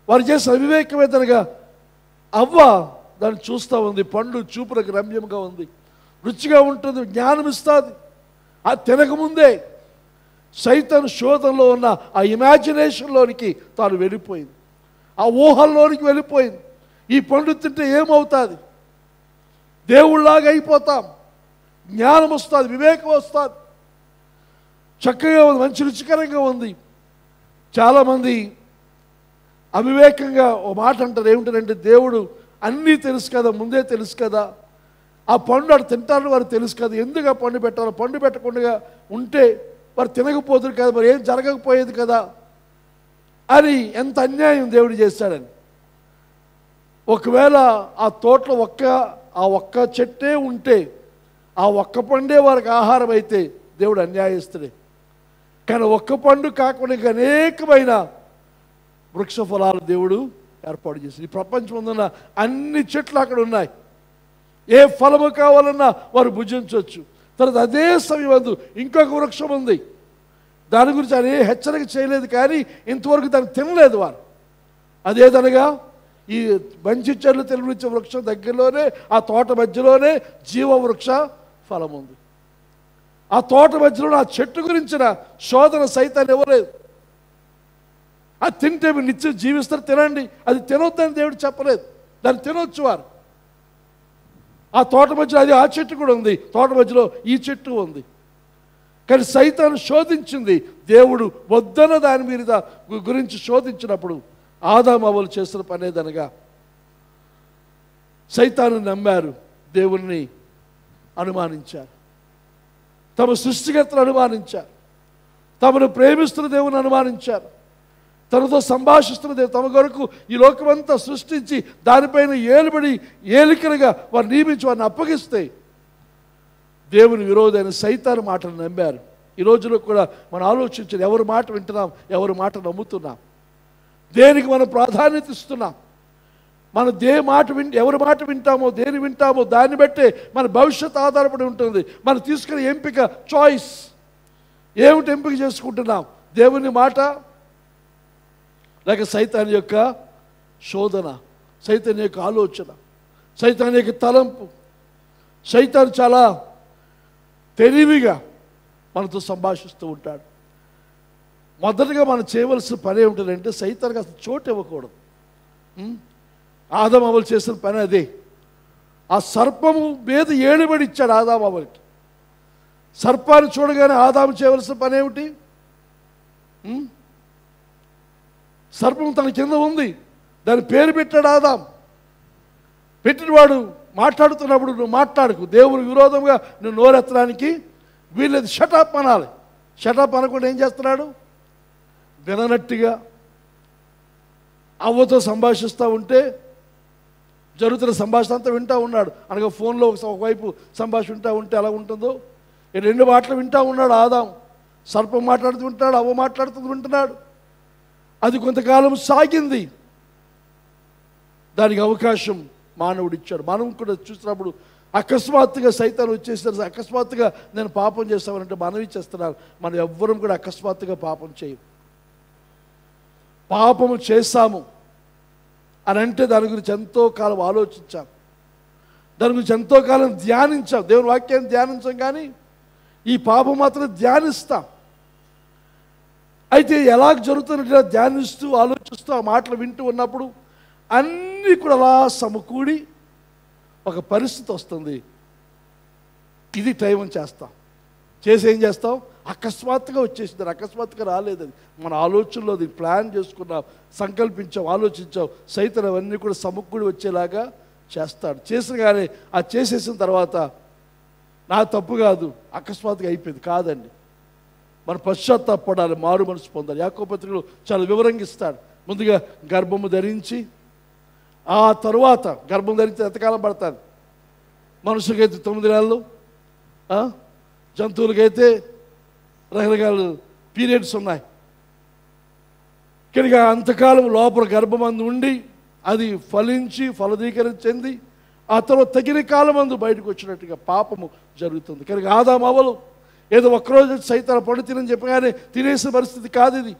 వారు చేసిన అవివేకం ఏదనగా, అవ్వ దాన్ని చూస్తూ ఉంది, పండు చూపులకు రమ్యంగా ఉంది, రుచిగా ఉంటుంది, జ్ఞానం ఇస్తుంది. అది తినకముందే సైతాను శోధనలో ఉన్న ఆ ఇమాజినేషన్లోనికి తాను వెళ్ళిపోయింది, ఆ ఊహల్లోనికి వెళ్ళిపోయింది. ఈ పండు తింటే ఏమవుతుంది? దేవుళ్ళలాగా అయిపోతాం, జ్ఞానం వస్తుంది, వివేకం వస్తుంది, చక్కగా ఉంది, మంచి రుచికరంగా ఉంది. చాలామంది అవివేకంగా ఓ మాట అంటారు, ఏమిటంటే దేవుడు అన్నీ తెలుసు కదా, ముందే తెలుసు కదా, ఆ పండు అటు తింటారని వారు తెలుసు కదా, ఎందుకు ఆ పండు పెట్టాలో, పండు పెట్టకుండా ఉంటే వారు తినకపోతుంది కదా, మరి ఏం జరగకపోయేది కదా అని ఎంత అన్యాయం దేవుడు చేశాడని. ఒకవేళ ఆ తోటలో ఆ ఒక్క చెట్టే ఉంటే, ఆ ఒక్క పండే వారికి ఆహారం అయితే దేవుడు అన్యాయస్తుడే. కానీ ఒక్క పండు కాకుండా ఇంకా అనేకమైన వృక్ష ఫలాలు దేవుడు ఏర్పాటు చేసి, ఈ ప్రపంచంలో ఉన్న అన్ని చెట్లు అక్కడ ఉన్నాయి. ఏ ఫలము కావాలన్నా వారు భుజించవచ్చు. తర్వాత అదే సమయం ఇంకొక వృక్షం ఉంది, దాని గురించి ఆయన ఏ హెచ్చరిక చేయలేదు, కానీ ఇంతవరకు దాన్ని తినలేదు వారు. అదేదనగా ఈ మంచి చెట్లు తెలివిచ్చే వృక్షం దగ్గరలోనే, ఆ తోట మధ్యలోనే జీవవృక్ష ఫలం ఉంది. ఆ తోట మధ్యలో ఆ చెట్టు గురించిన శోధన సైతాన్ని ఇవ్వలేదు. అది తింటే మీరు నిత్యం జీవిస్తారు, తినండి. అది తినొద్దని దేవుడు చెప్పలేదు, దాన్ని తినొచ్చు వారు. ఆ తోట మధ్యలో అది ఆ చెట్టు కూడా ఉంది, తోట మధ్యలో ఈ చెట్టు ఉంది. కానీ సైతాను శోధించింది, దేవుడు వద్దన్న దాని మీద గురించి శోధించినప్పుడు ఆదాము అవ్వలు చేసిన పనేదనగా సైతాను నమ్మారు, దేవుణ్ణి అనుమానించారు, తమ సృష్టికర్తను అనుమానించారు, తమను ప్రేమిస్తున్న దేవుని అనుమానించారు, తనతో సంభాషిస్తున్న దేవుడు, తమ కొరకు ఈ లోకమంతా సృష్టించి దానిపైన ఏలికలుగా వారు నియమించి వారిని అప్పగిస్తే దేవుని విరోధైన సైతాను మాటలు నమ్మారు. ఈ రోజులో కూడా మనం ఆలోచించాలి, ఎవరి మాట వింటున్నాం, ఎవరి మాట నమ్ముతున్నాం, దేనికి మనం ప్రాధాన్యత ఇస్తున్నాం. మనం ఎవరి మాట వింటామో, దేని వింటామో దాన్ని బట్టే మన భవిష్యత్తు ఆధారపడి ఉంటుంది. మనం తీసుకునే ఎంపిక, చాయిస్ ఏమిటి ఎంపిక చేసుకుంటున్నాం? దేవుని మాట లేక సైతాన్ యొక్క శోధన, సైతాన్ యొక్క ఆలోచన, సైతాన్ యొక్క తలంపు. సైతాన్ చాలా తెలివిగా మనతో సంభాషిస్తూ ఉంటాడు. మొదటగా మనం చేయవలసిన పని ఏమిటంటే సైతానికి అసలు చోటు ఇవ్వకూడదు. ఆదాము అవ్వలు చేసిన పని అదే. ఆ సర్పము మీద ఏడుబడి ఇచ్చాడు ఆదాము అవ్వలకి. సర్పాన్ని చూడగానే ఆదాము చేయవలసిన పని ఏమిటి? సర్పం తన కింద ఉంది, దాని పేరు పెట్టాడు ఆదాం. పెట్టినవాడు మాట్లాడుతున్నప్పుడు నువ్వు మాట్లాడకు, దేవుని విరోధంగా నువ్వు నోరెత్తడానికి వీళ్ళది. షటప్ అనాలి. షటప్ అనకుండా ఏం చేస్తున్నాడు? విననట్టుగా అవ్వతో సంభాషిస్తూ ఉంటే జరుగుతున్న సంభాషణ అంతా వింటూ ఉన్నాడు. అనగా ఫోన్లో ఒకవైపు సంభాషణ వింటూ ఉంటే ఎలా ఉంటుందో, ఈ రెండు మాటలు వింటూ ఉన్నాడు ఆదాం. సర్పం మాట్లాడుతూ వింటాడు, అవ్వ మాట్లాడుతూ వింటున్నాడు. అది కొంతకాలం సాగింది. దానికి అవకాశం మానవుడు ఇచ్చాడు. మనం కూడా చూసినప్పుడు అకస్మాత్తుగా సైతాను వచ్చేసరికి అకస్మాత్తుగా నేను పాపం చేస్తామనంటే మనం ఇచ్చేస్తున్నారు. మనం ఎవ్వరం కూడా అకస్మాత్తుగా పాపం చేయం. పాపము చేస్తాము అని అంటే దాని గురించి ఎంతో కాలం ఆలోచించాం, దాని గురించి ఎంతో కాలం ధ్యానించాం. దేవుని వాక్యాన్ని ధ్యానించాం, కానీ ఈ పాపం మాత్రం ధ్యానిస్తాం. అయితే ఎలా జరుగుతున్నట్టుగా ధ్యానిస్తూ ఆలోచిస్తూ ఆ మాటలు వింటూ ఉన్నప్పుడు అన్నీ కూడా అలా సమకూడి ఒక పరిస్థితి వస్తుంది. ఇది టైం అని చేస్తాం. చేసి ఏం చేస్తాం? అకస్మాత్తుగా వచ్చేసింది. అకస్మాత్తుగా రాలేదు. అది మన ఆలోచనలో అది ప్లాన్ చేసుకున్నాం, సంకల్పించాం, ఆలోచించాం. సైతం అవన్నీ కూడా సమకూడి వచ్చేలాగా చేస్తాడు. చేసిన కానీ ఆ చేసేసిన తర్వాత నా తప్పు కాదు, అకస్మాత్తుగా అయిపోయింది కాదండి. మన పశ్చాత్తాపడాలి, మారు మనసు పొందాలి. యాకోబు పత్రికలో చాలా వివరంగా ఇస్తాడు. ముందుగా గర్భము ధరించి, ఆ తరువాత గర్భం ధరించి ఎంతకాలం పడతాను? మనుషులకైతే 9 నెలలు, జంతువులకైతే రకరకాల పీరియడ్స్ ఉన్నాయి. కనుక అంతకాలం లోపల గర్భమందు ఉండి అది ఫలించి ఫలదీకరణ చెంది ఆ తర్వాత తగిన కాలమందు బయటకు వచ్చినట్టుగా పాపము జరుగుతుంది. కనుక ఆదాము అవ్వలు ఏదో ఒక్కరోజు సైతాను పండు తినని చెప్పగానే తినేసే పరిస్థితి కాదు ఇది.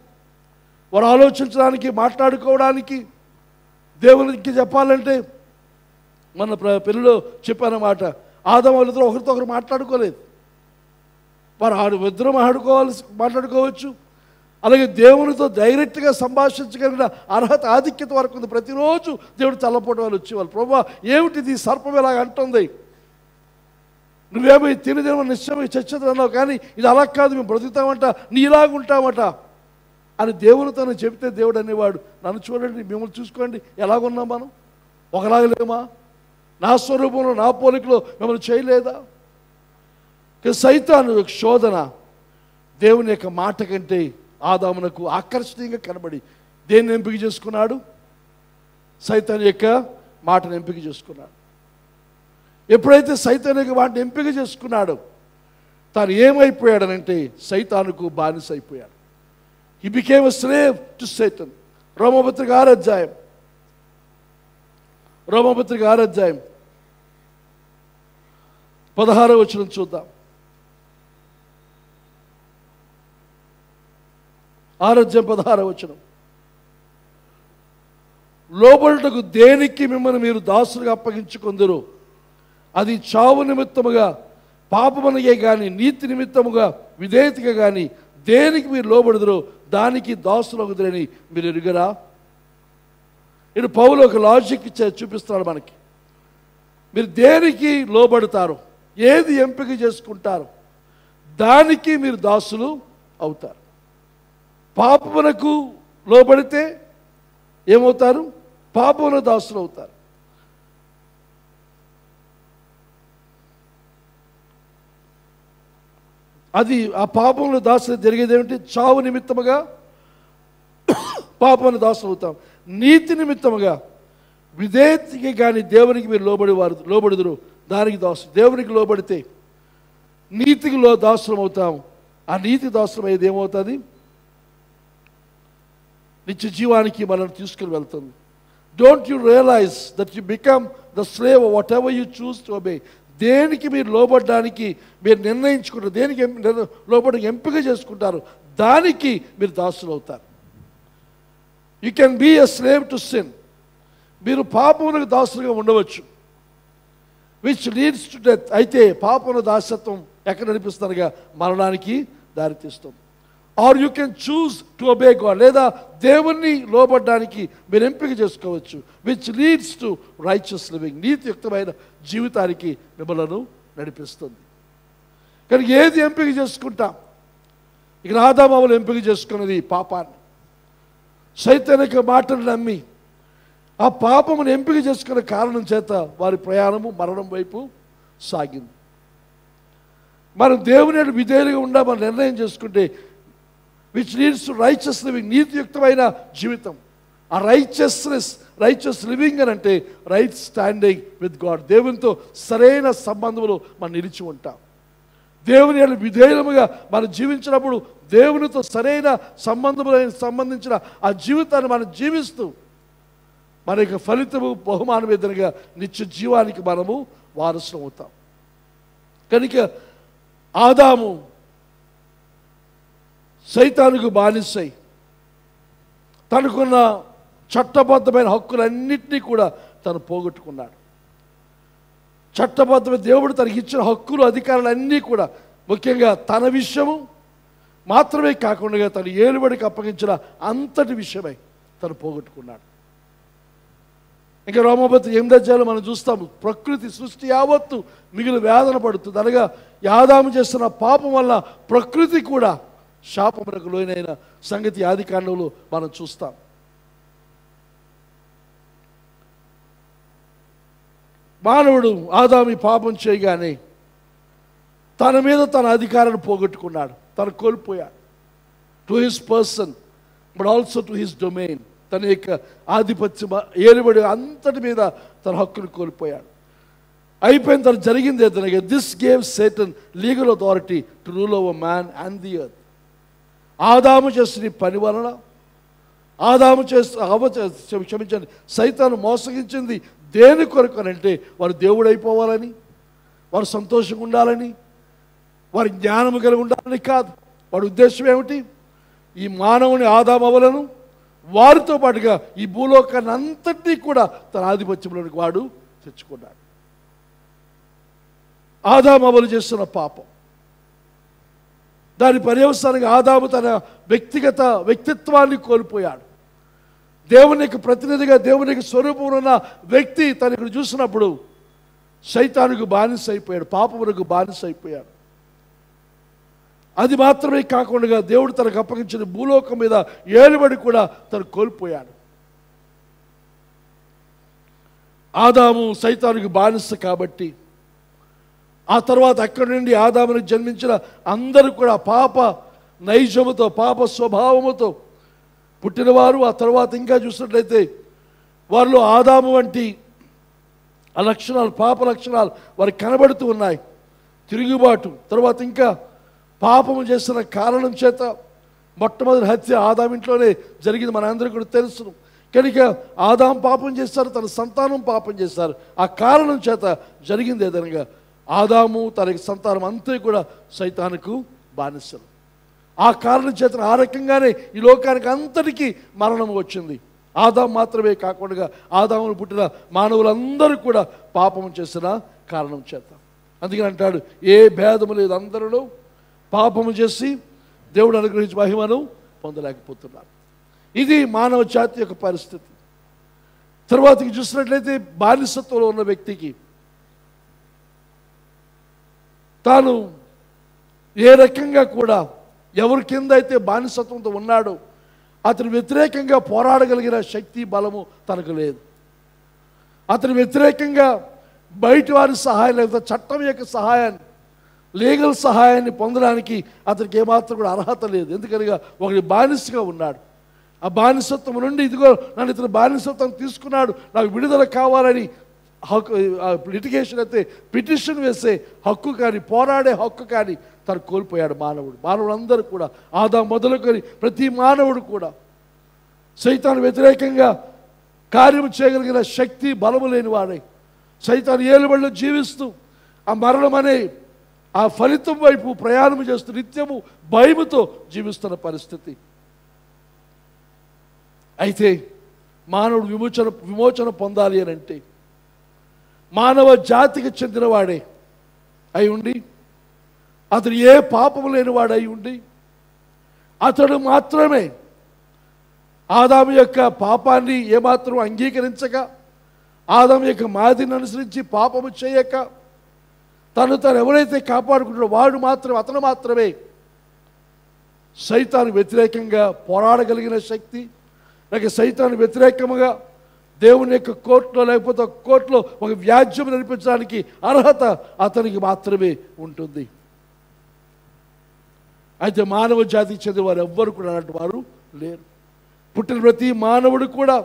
వారు ఆలోచించడానికి, మాట్లాడుకోవడానికి, దేవునికి చెప్పాలంటే మన పెళ్ళిలో చెప్పానమాట, ఆదాము వాళ్ళిద్దరూ ఒకరితో ఒకరు మాట్లాడుకోలేదు. వారు ఇద్దరు మాట్లాడుకోవచ్చు. అలాగే దేవునితో డైరెక్ట్గా సంభాషించగలిగిన అర్హత, ఆధిక్యత వరకు ఉంది. ప్రతిరోజు దేవుడు చల్లపోవడం వాళ్ళు వచ్చేవాళ్ళు. ప్రభువా ఏమిటిది, సర్పం ఇలాగ అంటుంది, నువ్వేమో తినదేమో నిశ్చయమై చచ్చేది అన్నావు, కానీ ఇది అలా కాదు, మేము బ్రతుకుతామంట, నీ ఇలాగుంటామట అని దేవునితో చెప్తే దేవుడు అనేవాడు, నన్ను చూడండి, మిమ్మల్ని చూసుకోండి, ఎలాగున్నాం మనం, ఒకలాగా లేమా, నా స్వరూపంలో నా పోలికలో మిమ్మల్ని చేయలేదా? సైతాను యొక్క శోధన దేవుని యొక్క మాట కంటే ఆదామునకు ఆకర్షణీయంగా కనబడి దేన్ని ఎంపిక చేసుకున్నాడు? సైతాను యొక్క మాటను ఎంపిక చేసుకున్నాడు. ఎప్పుడైతే సైతాను యొక్క మాటను ఎంపిక చేసుకున్నాడో తాను ఏమైపోయాడనంటే సైతానుకు బానిస అయిపోయాడు. హి బికేమ్ ఎ స్లేవ్ టు సైతాన్. రోమపత్రిక 6వ అధ్యాయం 16వ వచనం చూద్దాం. 6వ అధ్యాయం 16వ వచనం. లోబడుటకు దేనికి మిమ్మల్ని మీరు దాసులుగా అప్పగించుకొందురు, అది చావు నిమిత్తముగా పాపమునకే కానీ నీతి నిమిత్తముగా విధేయతగా కానీ దేనికి మీరు లోబడుదురో దానికి దాసులగుదురని మీరు ఎరుగరా? ఇటు పౌలు ఒక లాజిక్ చూపిస్తున్నాడు మనకి. మీరు దేనికి లోబడతారు, ఏది ఎంపిక చేసుకుంటారు, దానికి మీరు దాసులు అవుతారు. పాపమునకు లోబడితే ఏమవుతారు? పాపమున దాసులు అవుతారు. అది ఆ పాపముల దాసులు జరిగేది ఏమిటి? చావు నిమిత్తముగా పాపమున దాసులు అవుతాం. నీతి నిమిత్తముగా విధేయతకి కానీ దేవునికి మీరు లోబడుదురు దానికి దాసులు. దేవునికి లోబడితే నీతికి దాసులం అవుతాం. ఆ నీతి దాసులం అయ్యేది ఏమవుతుంది? నిత్య జీవానికి మనల్ని తీసుకుని వెళ్తుంది. Don't you realize that you become the slave whatever you choose to obey. దేనికి మీరు లోబడడానికి మీరు నిర్ణయించుకుంటారు, దేనికి లోబడి ఎంపిక చేసుకుంటారు, దానికి మీరు దాసులు అవుతారు. You can be a slave to sin. మీరు పాపమునకు దాసులుగా ఉండవచ్చు, విచ్ లీడ్స్ టు డెత్. అయితే పాపమున దాసత్వం ఎక్కడ నడిపిస్తారుగా? మరణానికి దారితీస్తుంది. Or you can choose to obey God. లేదా దేవుణ్ణి లోబడడానికి మీరు ఎంపిక చేసుకోవచ్చు, which leads to righteous living. నీతియుక్తమైన జీవితానికి మిమ్మల్ని నడిపిస్తుంది. కానీ ఏది ఎంపిక చేసుకుంటాం? ఇక ఆదాము ఎంపిక చేసుకున్నది పాపాన్ని. సైతాను యొక్క మాటలు నమ్మి ఆ పాపమును ఎంపిక చేసుకునే కారణం చేత వారి ప్రయాణము మరణం వైపు సాగింది. మనం దేవుని విధేయులుగా ఉండా మనం నిర్ణయం చేసుకుంటే which leads to righteous living, నీతియుక్తమైన జీవితం. ఆ రైచస్ లివింగ్ అని అంటే రైట్ స్టాండింగ్ విత్ గాడ్, దేవునితో సరైన సంబంధంలో మనం నిలిచి ఉంటాం. దేవుని విధేయులముగా మనం జీవించినప్పుడు దేవునితో సరైన సంబంధించిన ఆ జీవితాన్ని మనం జీవిస్తూ మన యొక్క ఫలితము బహుమానం ఎదురుగా నిత్య జీవానికి మనము వారసులం అవుతాం. కనుక ఆదాము సైతానుకు బానిసై తనకున్న చట్టబద్ధమైన హక్కులన్నింటినీ కూడా తను పోగొట్టుకున్నాడు. చట్టబద్ధమైన దేవుడు తనకి ఇచ్చిన హక్కులు అధికారాలన్నీ కూడా ముఖ్యంగా తన విషయము మాత్రమే కాకుండా తను ఏలుబడికి అప్పగించిన అంతటి విషయమై తను పోగొట్టుకున్నాడు. ఇంకా రోమపత్రిక 8వ అధ్యాయంలో మనం చూస్తాము, ప్రకృతి సృష్టి యావత్తు మిగిలిన వేదన పడుతుంది. అనగా ఆదాము చేస్తున్న పాపం వల్ల ప్రకృతి కూడా శాపమునకు లోనైన సంగతి ఆది కాండంలో మనం చూస్తాం. మానవుడు ఆదాము పాపం చేయగానే తన మీద తన అధికారాన్ని పోగొట్టుకున్నాడు, తను కోల్పోయాడు. To his person but also to his domain, తన యొక్క ఆధిపత్యం ఏలుబడి అంతటి మీద తన హక్కును కోల్పోయాడు. అయిపోయిన తను జరిగింది ఏదనగా this gave Satan legal authority to rule over man and the earth. ఆదాము చేసిన పని వలన క్షమించండి, సైతాను మోసగించింది దేని కొరకు అని అంటే వారు దేవుడు అయిపోవాలని, వారు సంతోషంగా ఉండాలని, వారి జ్ఞానము కలిగి ఉండాలని కాదు. వాడి ఉద్దేశం ఏమిటి? ఈ మానవుని ఆదామవలను వారితో పాటుగా ఈ భూలోకాన్ని అంతటినీ కూడా తన ఆధిపత్యంలోనికి వాడు తెచ్చుకున్నాడు. ఆదామవలు చేస్తున్న పాపం, దాని పర్యవసానంగా ఆదాము తన వ్యక్తిత్వాన్ని కోల్పోయాడు. దేవుని యొక్క ప్రతినిధిగా దేవుని యొక్క స్వరూపంలో ఉన్న వ్యక్తి తను ఇక్కడ చూసినప్పుడు సైతానుకు బానిస అయిపోయాడు, పాపమునకు బానిస అయిపోయాడు. అది మాత్రమే కాకుండా దేవుడు తనకు అప్పగించిన భూలోకం మీద ఏలుబడి కూడా తను కోల్పోయాడు. ఆదాము సైతానుకు బానిస కాబట్టి ఆ తర్వాత అక్కడి నుండి ఆదామునికి జన్మించిన అందరూ కూడా పాప నైజముతో పాప స్వభావముతో పుట్టినవారు. ఆ తర్వాత ఇంకా చూసినట్లయితే వారిలో ఆదాము వంటి ఆ లక్షణాలు, పాప లక్షణాలు వారికి కనబడుతూ ఉన్నాయి. తిరుగుబాటు, తర్వాత ఇంకా పాపము చేసిన కారణం చేత మొట్టమొదటి హత్య ఆదాము ఇంట్లోనే జరిగింది, మన అందరికీ కూడా తెలుసు. కనుక ఆదాం పాపం చేస్తారు, తన సంతానం పాపం చేస్తారు. ఆ కారణం చేత జరిగింది ఏదనగా ఆదాము తనకి సంతానం అంతే కూడా సైతానుకు బానిసలు. ఆ కారణం చేత ఆ రకంగానే ఈ లోకానికి అంతటికీ మరణం వచ్చింది. ఆదాము మాత్రమే కాకుండా ఆదామును పుట్టిన మానవులందరూ కూడా పాపం చేసిన కారణం చేత. అందుకని అంటాడు, ఏ భేదము లేదు, అందరిలో పాపము చేసి దేవుడు అనుగ్రహించి మహిమను పొందలేకపోతున్నారు. ఇది మానవ జాతి యొక్క పరిస్థితి. తర్వాతకి చూసినట్లయితే బానిసత్వంలో ఉన్న వ్యక్తికి తాను ఏ రకంగా కూడా ఎవరి కింద అయితే బానిసత్వంతో ఉన్నాడో అతని వ్యతిరేకంగా పోరాడగలిగిన శక్తి బలము తనకు లేదు. అతని వ్యతిరేకంగా బయట వారి సహాయం లేకపోతే చట్టం యొక్క సహాయాన్ని, లీగల్ సహాయాన్ని పొందడానికి అతనికి ఏమాత్రం కూడా అర్హత లేదు. ఎందుకనగా ఒకటి బానిసగా ఉన్నాడు. ఆ బానిసత్వం నుండి ఇదిగో నన్ను ఇతను బానిసత్వం తీసుకున్నాడు, నాకు విడుదల కావాలని హక్కు, లిటిగేషన్ అయితే పిటిషన్ వేసే హక్కు కానీ పోరాడే హక్కు కానీ తను కోల్పోయాడు మానవులందరూ కూడా. ఆదాము మొదలుకొని ప్రతి మానవుడు కూడా సైతాను వ్యతిరేకంగా కార్యము చేయగలిగిన శక్తి బలము లేని వాడై సైతాను ఏలుబడిలో జీవిస్తూ ఆ మరణం అనే ఆ ఫలితం వైపు ప్రయాణం చేస్తూ నిత్యము భయముతో జీవిస్తున్న పరిస్థితి. అయితే మానవుడు విమోచన పొందాలి అని అంటే మానవ జాతికి చెందినవాడే అయి ఉండి, అతడు ఏ పాపము లేనివాడు అయి ఉండి, అతడు మాత్రమే ఆదాము యొక్క పాపాన్ని ఏమాత్రం అంగీకరించక, ఆదాము యొక్క మాదిని అనుసరించి పాపము చేయక, తను ఎవరైతే కాపాడుకుంటాడో అతను మాత్రమే సైతాను వ్యతిరేకంగా పోరాడగలిగిన శక్తి, లేక సైతాను వ్యతిరేకముగా దేవుని యొక్క కోర్టులో లేకపోతే ఒక కోర్టులో ఒక వ్యాజ్యం నడిపించడానికి అర్హత అతనికి మాత్రమే ఉంటుంది. అయితే మానవ జాతికి చెందిన వారు ఎవ్వరు కూడా అలాంటి వారు లేరు. పుట్టిన ప్రతి మానవుడు కూడా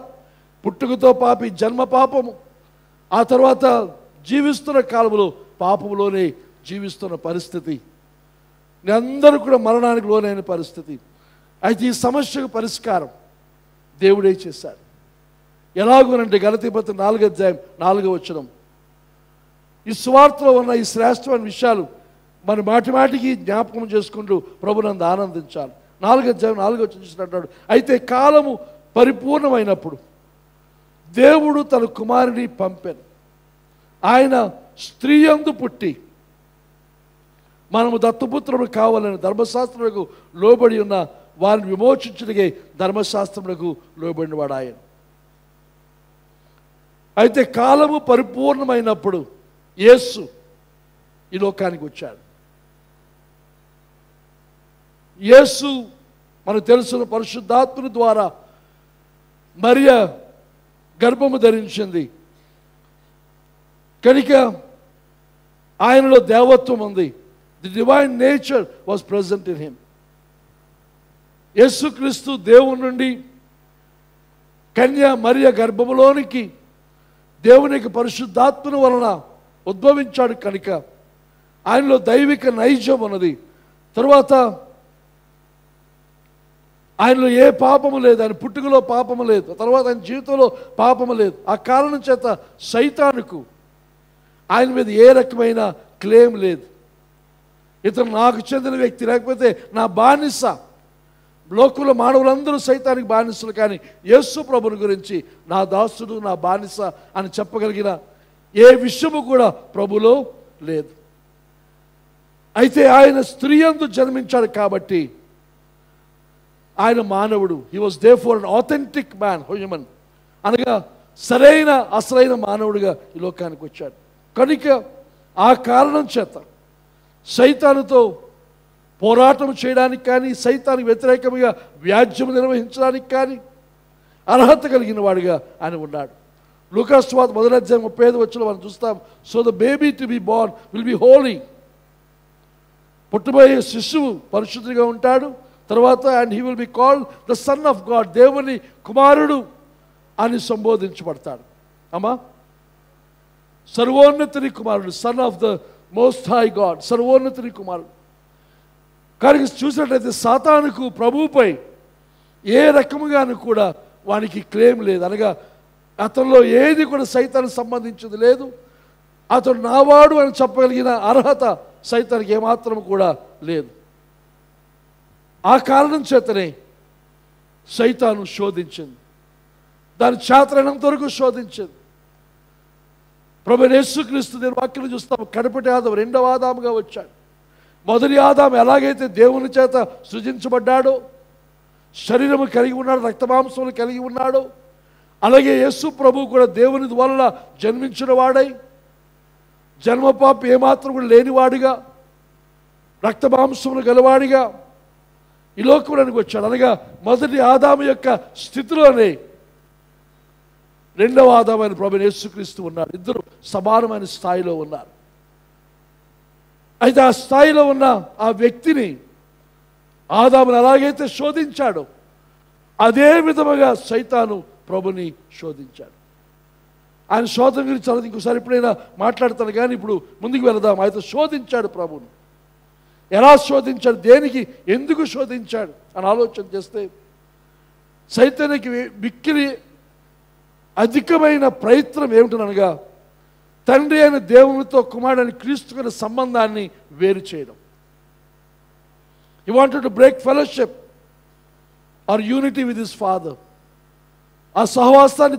పుట్టుకతో పాపి, జన్మ పాపము, ఆ తర్వాత జీవిస్తున్న కాలంలో పాపములోనే జీవిస్తున్న పరిస్థితి, అందరూ కూడా మరణానికి లోనైన పరిస్థితి. అయితే ఈ సమస్యకు పరిష్కారం దేవుడే చేశాడు. ఎలాగోనంటే గలతీ పత్రిక 4:4 ఈ సువార్తలో ఉన్న ఈ శ్రేష్టమైన విషయాలు మన మాటిమాటికి జ్ఞాపకం చేసుకుంటూ ప్రభునందు ఆనందించాలి. 4:4 చూసినట్టు, అయితే కాలము పరిపూర్ణమైనప్పుడు దేవుడు తన కుమారుని పంపాను. ఆయన స్త్రీ యందు పుట్టి మనము దత్తపుత్రుడు కావాలని ధర్మశాస్త్రములకు లోబడి ఉన్న వారిని విమోచించుటకే ధర్మశాస్త్రములకు లోబడిన వాడు ఆయన. అయితే కాలము పరిపూర్ణమైనప్పుడు యేసు ఈ లోకానికి వచ్చాడు. యేసు మనకు తెలుసున్న పరిశుద్ధాత్ముని ద్వారా మరియ గర్భము ధరించింది కనుక ఆయనలో దేవత్వం ఉంది. The divine nature was present in him. యేసుక్రీస్తు దేవుని నుండి కన్య మరియ గర్భములోనికి దేవునికి పరిశుద్ధాత్మను వలన ఉద్భవించాడు కనుక ఆయనలో దైవిక నైజం ఉన్నది. తరువాత ఆయనలో ఏ పాపము లేదు, ఆయన పుట్టుకలో పాపము లేదు, తర్వాత ఆయన జీవితంలో పాపము లేదు. ఆ కారణం చేత సైతానుకు ఆయన మీద ఏ రకమైన క్లెయిమ్ లేదు. ఇతను నాకు చెందిన వ్యక్తి, లేకపోతే నా బానిస. లోకంలో మానవులందరూ సైతానికి బానిసలు, కానీ యేసు ప్రభుని గురించి నా దాసుడు, నా బానిస అని చెప్పగలిగిన ఏ విషయము కూడా ప్రభులో లేదు. అయితే ఆయన స్త్రీ యందు జన్మించాడు కాబట్టి ఆయన మానవుడు. He was therefore an authentic man, human, అనగా సరైన అసలైన మానవుడిగా ఈ లోకానికి వచ్చాడు. కనుక ఆ కారణం చేత సైతానుతో పోరాటం చేయడానికి కానీ, సైతానికి వ్యతిరేకంగా వ్యాజ్యం నిర్వహించడానికి కానీ అర్హత కలిగిన వాడిగా ఆయన ఉన్నాడు. లూకాసు సువార్త 1:35 మనం చూస్తాం. So the baby to be born will be holy. పుట్టబోయే శిశువు పరిశుద్ధిగా ఉంటాడు. తర్వాత and he will be called the son of God, దేవుని కుమారుడు అని సంబోధించబడతాడు. అమ్మా, సర్వోన్నతుని కుమారుడు, son of the most high God, సర్వోన్నతుని కుమారుడు. కానీ చూసినట్లయితే సాతానుకు ప్రభువుపై ఏ రకముగాను కూడా వానికి క్లెయిమ్ లేదు. అనగా అతనిలో ఏది కూడా సైతానికి సంబంధించింది లేదు. అతడు నావాడు అని చెప్పగలిగిన అర్హత సైతానికి ఏమాత్రం కూడా లేదు. ఆ కారణం చేతనే సైతాను శోధించింది, దాని చేతనంత వరకు శోధించింది. ప్రభు యేసుక్రీస్తు నేను వాక్యం చూస్తాం, కడపటి ఆదాము రెండవ ఆదాముగా వచ్చాడు. మొదటి ఆదాము ఎలాగైతే దేవుని చేత సృజించబడ్డాడో, శరీరము కలిగి ఉన్నాడు, రక్తమాంసములు కలిగి ఉన్నాడో, అలాగే యేసు ప్రభు కూడా దేవుని వలన జన్మించిన వాడై, జన్మపాపి ఏమాత్రం కూడా లేనివాడిగా, రక్తమాంసములు గలవాడిగా ఈ లోకంలోనికి వచ్చాడు. అనగా మొదటి ఆదాము యొక్క స్థితిలోనే రెండవ ఆదామైన ప్రభు యేసుక్రీస్తు ఉన్నాడు. ఇద్దరు సమానమైన స్థాయిలో ఉన్నారు. అయితే ఆ స్థాయిలో ఉన్న ఆ వ్యక్తిని ఆదామును ఎలాగైతే శోధించాడో అదే విధముగా సైతాను ప్రభుని శోధించాడు. ఆయన శోధన గురించి చాలా ఇంకోసారి ఎప్పుడైనా మాట్లాడతాను, కానీ ఇప్పుడు ముందుకు వెళదాం. అయితే శోధించాడు ప్రభుని. ఎలా శోధించాడు, దేనికి, ఎందుకు శోధించాడు అని ఆలోచన చేస్తే సైతానికి మిక్కిలి అధికమైన ప్రయత్నం ఏమిటనగా తండ్రి అయిన దేవునితో కుమారుడైన క్రీస్తుకున్న సంబంధాన్ని వేరు చేయడం. He wanted to break fellowship or unity with his father. ఆ సహవాసాన్ని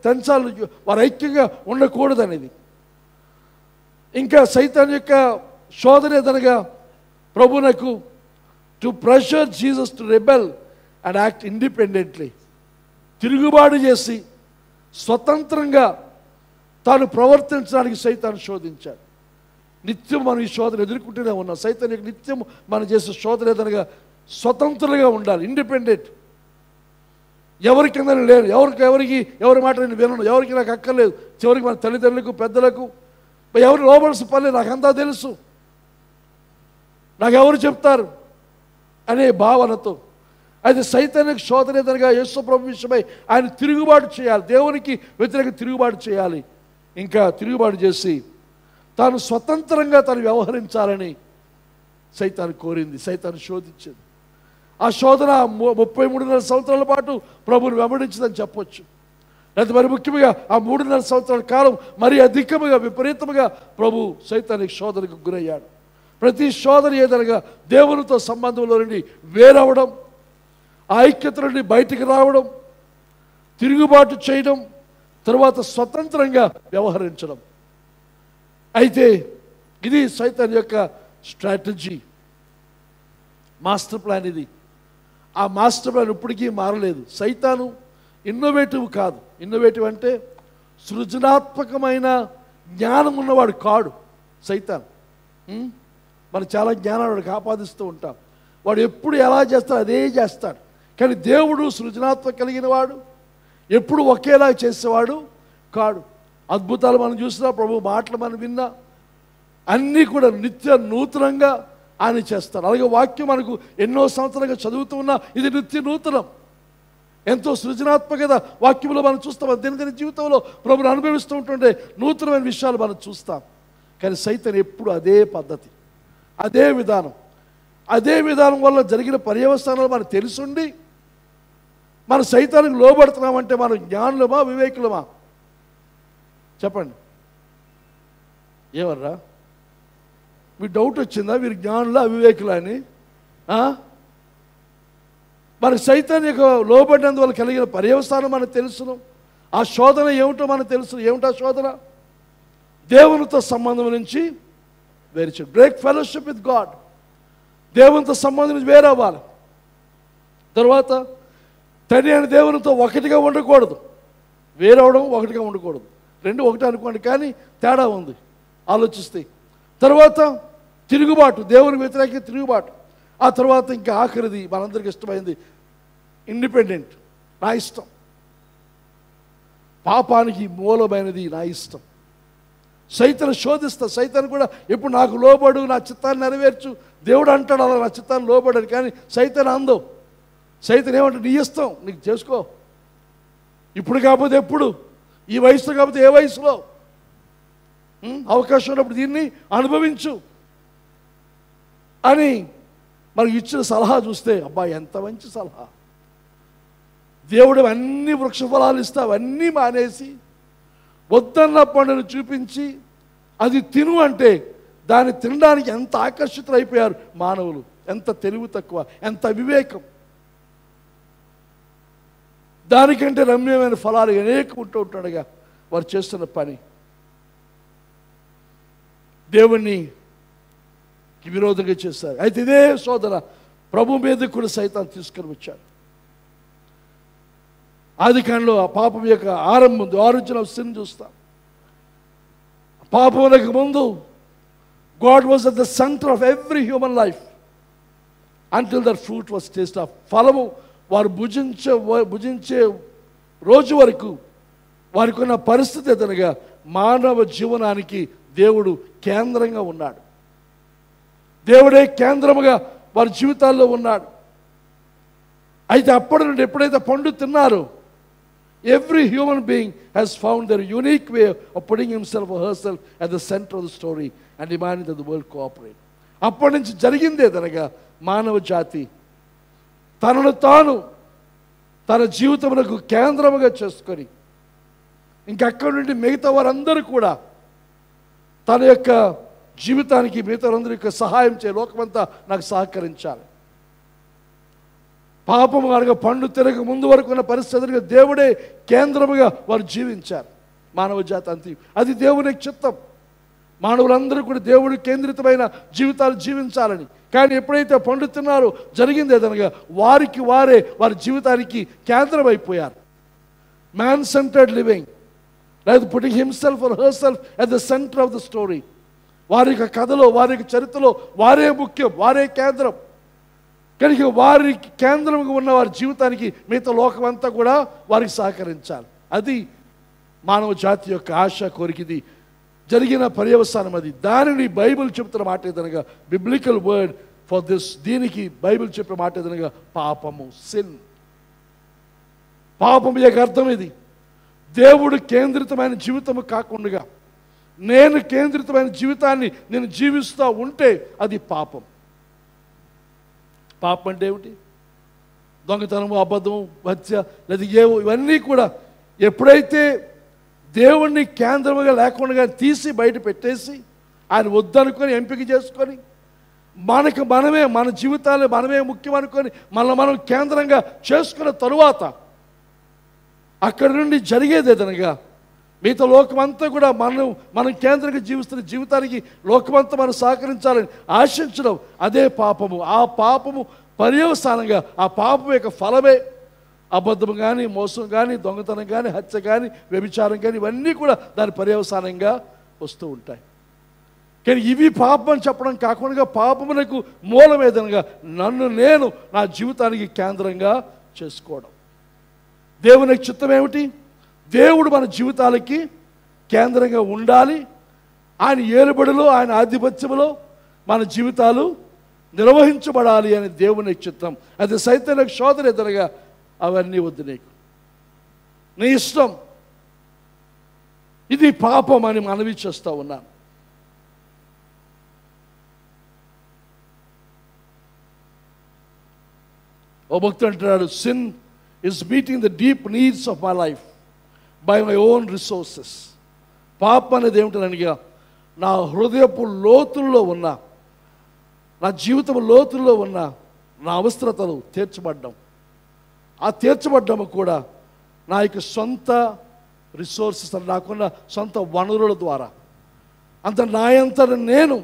తెంచాలి, వారు ఐక్యంగా ఉండకూడదనేది. ఇంకా సైతాన్ యొక్క శోధన ఏదనగా ప్రభునకు to pressure Jesus to rebel and act independently. తిరుగుబాటు చేసి స్వతంత్రంగా తాను ప్రవర్తించడానికి సైతాన్ని శోధించాడు. నిత్యం మనం ఈ శోధన ఎదుర్కొంటూనే ఉన్నాం. సైతాన్ యొక్క నిత్యం మనం చేసే శోధన ఏదనగా స్వతంత్రంగా ఉండాలి, ఇండిపెండెంట్. ఎవరి కింద లేను, ఎవరి మాట నేను వినను, ఎవరికి నాకు అక్కర్లేదు, చివరికి మన తల్లిదండ్రులకు పెద్దలకు ఎవరు లోబడాల్సిన పని నాకంతా తెలుసు, నాకు ఎవరు చెప్తారు అనే భావనతో. అయితే సైతానికి శోధన ఎదురుగా యేసు ప్రభు విషయమై ఆయన తిరుగుబాటు చేయాలి, దేవునికి వ్యతిరేక తిరుగుబాటు చేయాలి. ఇంకా తిరుగుబాటు చేసి తాను స్వతంత్రంగా తను వ్యవహరించాలని సైతాను కోరింది, సైతాను శోధించింది. ఆ శోధన 33.5 సంవత్సరాల పాటు ప్రభువుని వెంబడించిందని చెప్పొచ్చు. లేదా మరి ముఖ్యంగా ఆ 3.5 సంవత్సరాల కాలం మరి అధికముగా విపరీతముగా ప్రభు సైతానికి శోధనకు గురయ్యాడు. ప్రతి శోధన ఏదనగా దేవునితో సంబంధంలో నుండి వేరవడం, ఆ ఐక్యత నుండి బయటికి రావడం, తిరుగుబాటు చేయడం, తరువాత స్వతంత్రంగా వ్యవహరించడం. అయితే ఇది సైతాన్ యొక్క స్ట్రాటజీ, మాస్టర్ ప్లాన్. ఇది ఆ మాస్టర్ ప్లాన్ ఇప్పటికీ మారలేదు. సైతాను ఇన్నోవేటివ్ కాదు. ఇన్నోవేటివ్ అంటే సృజనాత్మకమైన జ్ఞానం ఉన్నవాడు కాడు సైతాన్. మనం చాలా జ్ఞానాన్ని వాడికి ఆపాదిస్తూ ఉంటాం. వాడు ఎప్పుడు ఎలా చేస్తాడు అదే చేస్తాడు. కానీ దేవుడు సృజనాత్మక కలిగిన వాడు, ఎప్పుడు ఒకేలా చేసేవాడు కాడు. అద్భుతాలు మనం చూసినా, ప్రభు మాటలు మనం విన్నా, అన్నీ కూడా నిత్య నూతనంగా ఆయన చేస్తారు. అలాగే వాక్యం మనకు ఎన్నో సంవత్సరాలుగా చదువుతూ ఉన్నా ఇది నిత్య నూతనం, ఎంతో సృజనాత్మకత వాక్యంలో మనం చూస్తాం. దినదిన జీవితంలో ప్రభుని అనుభవిస్తూ ఉంటుంటే నూతనమైన విషయాలు మనం చూస్తాం. కానీ సైతాన్ ఎప్పుడు అదే పద్ధతి, అదే విధానం వల్ల జరిగిన పర్యవసానాలు మనకు తెలుసుండి మన సైతానికి లోబడుతున్నామంటే మనం జ్ఞానులమా వివేకులమా? చెప్పండి, ఏమర్రా మీ డౌట్ వచ్చిందా? మీరు జ్ఞానులా అవివేకులా అని? మన సైతాన్ యొక్క లోబడినందువల్ల కలిగిన పర్యవసానం మనకు తెలుసును. ఆ శోధన ఏమిటో మనకు తెలుసు. ఏమిటా శోధన? దేవునితో సంబంధం నుంచి వేరు చేయడం, బ్రేక్ ఫెలోషిప్ విత్ గాడ్. దేవునితో సంబంధం నుంచి వేరవ్వాలి. తర్వాత తండ్రి అయిన దేవునితో ఒకటిగా ఉండకూడదు, వేరవడం ఒకటిగా ఉండకూడదు. రెండు ఒకటి అనుకోండి, కానీ తేడా ఉంది ఆలోచిస్తే. తర్వాత తిరుగుబాటు, దేవునికి వ్యతిరేక తిరుగుబాటు. ఆ తర్వాత ఇంకా ఆఖరిది మనందరికి ఇష్టమైంది, ఇండిపెండెంట్, నా ఇష్టం. పాపానికి మూలమైనది నా ఇష్టం. సైతాను శోధిస్తా. సైతాను కూడా ఎప్పుడు నాకు లోబడు, నా చిత్తాన్ని నెరవేర్చు. దేవుడు అంటాడు అలా నా చిత్తాన్ని లోబడని, కానీ సైతాను అందం. సైతాను ఏమంటే నీ ఇష్టం, నీకు చేసుకో, ఇప్పుడు కాకపోతే ఎప్పుడు, ఈ వయసులో కాకపోతే ఏ వయసులో, అవకాశం ఉన్నప్పుడు దీన్ని అనుభవించు అని మనకు ఇచ్చిన సలహా చూస్తే అబ్బా ఎంత మంచి సలహా. దేవుడు అన్ని వృక్ష ఫలాలు ఇస్తా, అవన్నీ మానేసి వద్దన్న పండును చూపించి అది తిను అంటే దాన్ని తినడానికి ఎంత ఆకర్షితులైపోయారు మానవులు. ఎంత తెలివి తక్కువ, ఎంత వివేకం. దానికంటే రమ్యమైన ఫలాలు అనేక ఉంటూ ఉంటాడుగా వారు చేస్తున్న పని. దేవునికి విరోధంగా చేస్తారు. అయితే ఇదే శోధన ప్రభు మీద కూడా సైతాను తీసుకొని వచ్చాడు. ఆదికాండలో ఆ పాపం యొక్క ఆరంభం, ఆరిజిన్ ఆఫ్ సిన్ చూస్తాం. పాపములకు ముందు God was at the centre of every human life until that fruit was taste of. ఫలము వారు భుజించే రోజు వరకు వారికి ఉన్న పరిస్థితి ఏదనగా మానవ జీవనానికి దేవుడు కేంద్రంగా ఉన్నాడు. దేవుడే కేంద్రముగా వారి జీవితాల్లో ఉన్నాడు. అయితే అప్పటి నుండి ఎప్పుడైతే పండు తిన్నారో every human being has found their unique way of putting himself or herself at the center of the story and demanding that the world cooperate. అప్పటి నుంచి జరిగిందే తనగా మానవ జాతి తనను తాను తన జీవితములకు కేంద్రముగా చేసుకొని ఇంకక్కడి నుండి మిగతా వారందరూ కూడా తన యొక్క జీవితానికి మిగతా వారందరి యొక్క సహాయం చేయ, లోకమంతా నాకు సహకరించాలి. పాపము అనగా పండు తిరగక ముందు వరకు ఉన్న పరిస్థితులుగా దేవుడే కేంద్రముగా వారు జీవించారు. మానవ జాతి అంతే. అది దేవుని చిత్తం. మానవులందరూ కూడా దేవుడు కేంద్రితమైన జీవితాలు జీవించాలని. కానీ ఎప్పుడైతే పండు తిన్నారో జరిగింది ఏదనగా వారికి వారే వారి జీవితానికి కేంద్రం అయిపోయారు. మ్యాన్ సెంటర్డ్ లివింగ్, లేదా putting himself are herself at the centre of the story. వారి యొక్క కథలో, వారి యొక్క చరిత్రలో వారే ముఖ్యం, వారే కేంద్రం. కనుక వారికి కేంద్రంగా ఉన్న వారి జీవితానికి మిగతా లోకం అంతా కూడా వారికి సహకరించాలి. అది మానవ జాతి యొక్క ఆశ, కోరికది జరిగిన పర్యవసానం. అది దానిని బైబిల్ చెబుతున్న మాట ఏదనగా, బిబ్లికల్ వర్డ్ ఫర్ దిస్, దీనికి బైబిల్ చెప్పే మాట ఏదనగా పాపము, సిన్. పాపం యొక్క అర్థం ఇది. దేవుడు కేంద్రితమైన జీవితము కాకుండా నేను కేంద్రితమైన జీవితాన్ని నేను జీవిస్తూ ఉంటే అది పాపం. పాపం అంటే ఏమిటి? దొంగతనము, అబద్ధము, హత్య, లేదా ఇవన్నీ కూడా ఎప్పుడైతే దేవుణ్ణి కేంద్రముగా లేకుండా తీసి బయట పెట్టేసి ఆయన వద్దనుకొని ఎంపిక చేసుకొని మనకు మనమే, మన జీవితాలు మనమే ముఖ్యం అనుకొని మనం కేంద్రంగా చేసుకున్న తరువాత అక్కడి నుండి జరిగేది ఏదనగా మిగతా లోకమంతా కూడా మనం కేంద్రంగా జీవిస్తున్న జీవితానికి లోకమంతా మనం సహకరించాలని ఆశించడం అదే పాపము. ఆ పాపము పర్యవసానంగా ఆ పాపం యొక్క ఫలమే అబద్ధం కానీ, మోసం కానీ, దొంగతనం కానీ, హత్య కానీ, వ్యభిచారం కానీ, ఇవన్నీ కూడా దాని పర్యవసానంగా వస్తూ ఉంటాయి. కానీ ఇవి పాపం అని చెప్పడం కాకుండా పాపమునకు మూలం ఏదనగా నేను నా జీవితానికి కేంద్రంగా చేసుకోవడం. దేవునికి చిత్తం ఏమిటి? దేవుడు మన జీవితాలకి కేంద్రంగా ఉండాలి. ఆయన ఏలుబడిలో, ఆయన ఆధిపత్యంలో మన జీవితాలు నిర్వహించబడాలి అని దేవుని చిత్తం. అది సైతానికి శోధన ఎదురుగా అవన్నీ వద్దు, నీకు నీ ఇష్టం, ఇది పాపం అని మనవి చేస్తూ ఉన్నాను. ఓ భక్తుడు అంటున్నాడు, sin is meeting the deep needs of my life by my own resources. పాపం అనేది ఏమిటనగా నా హృదయపు లోతుల్లో ఉన్న, నా జీవితం లోతుల్లో ఉన్న నా అవసరతలు తీర్చబడ్డం. ఆ తీర్చబడ్డము కూడా నా యొక్క సొంత రిసోర్సెస్, నాకున్న సొంత వనరుల ద్వారా, అంత నాయంతట నేను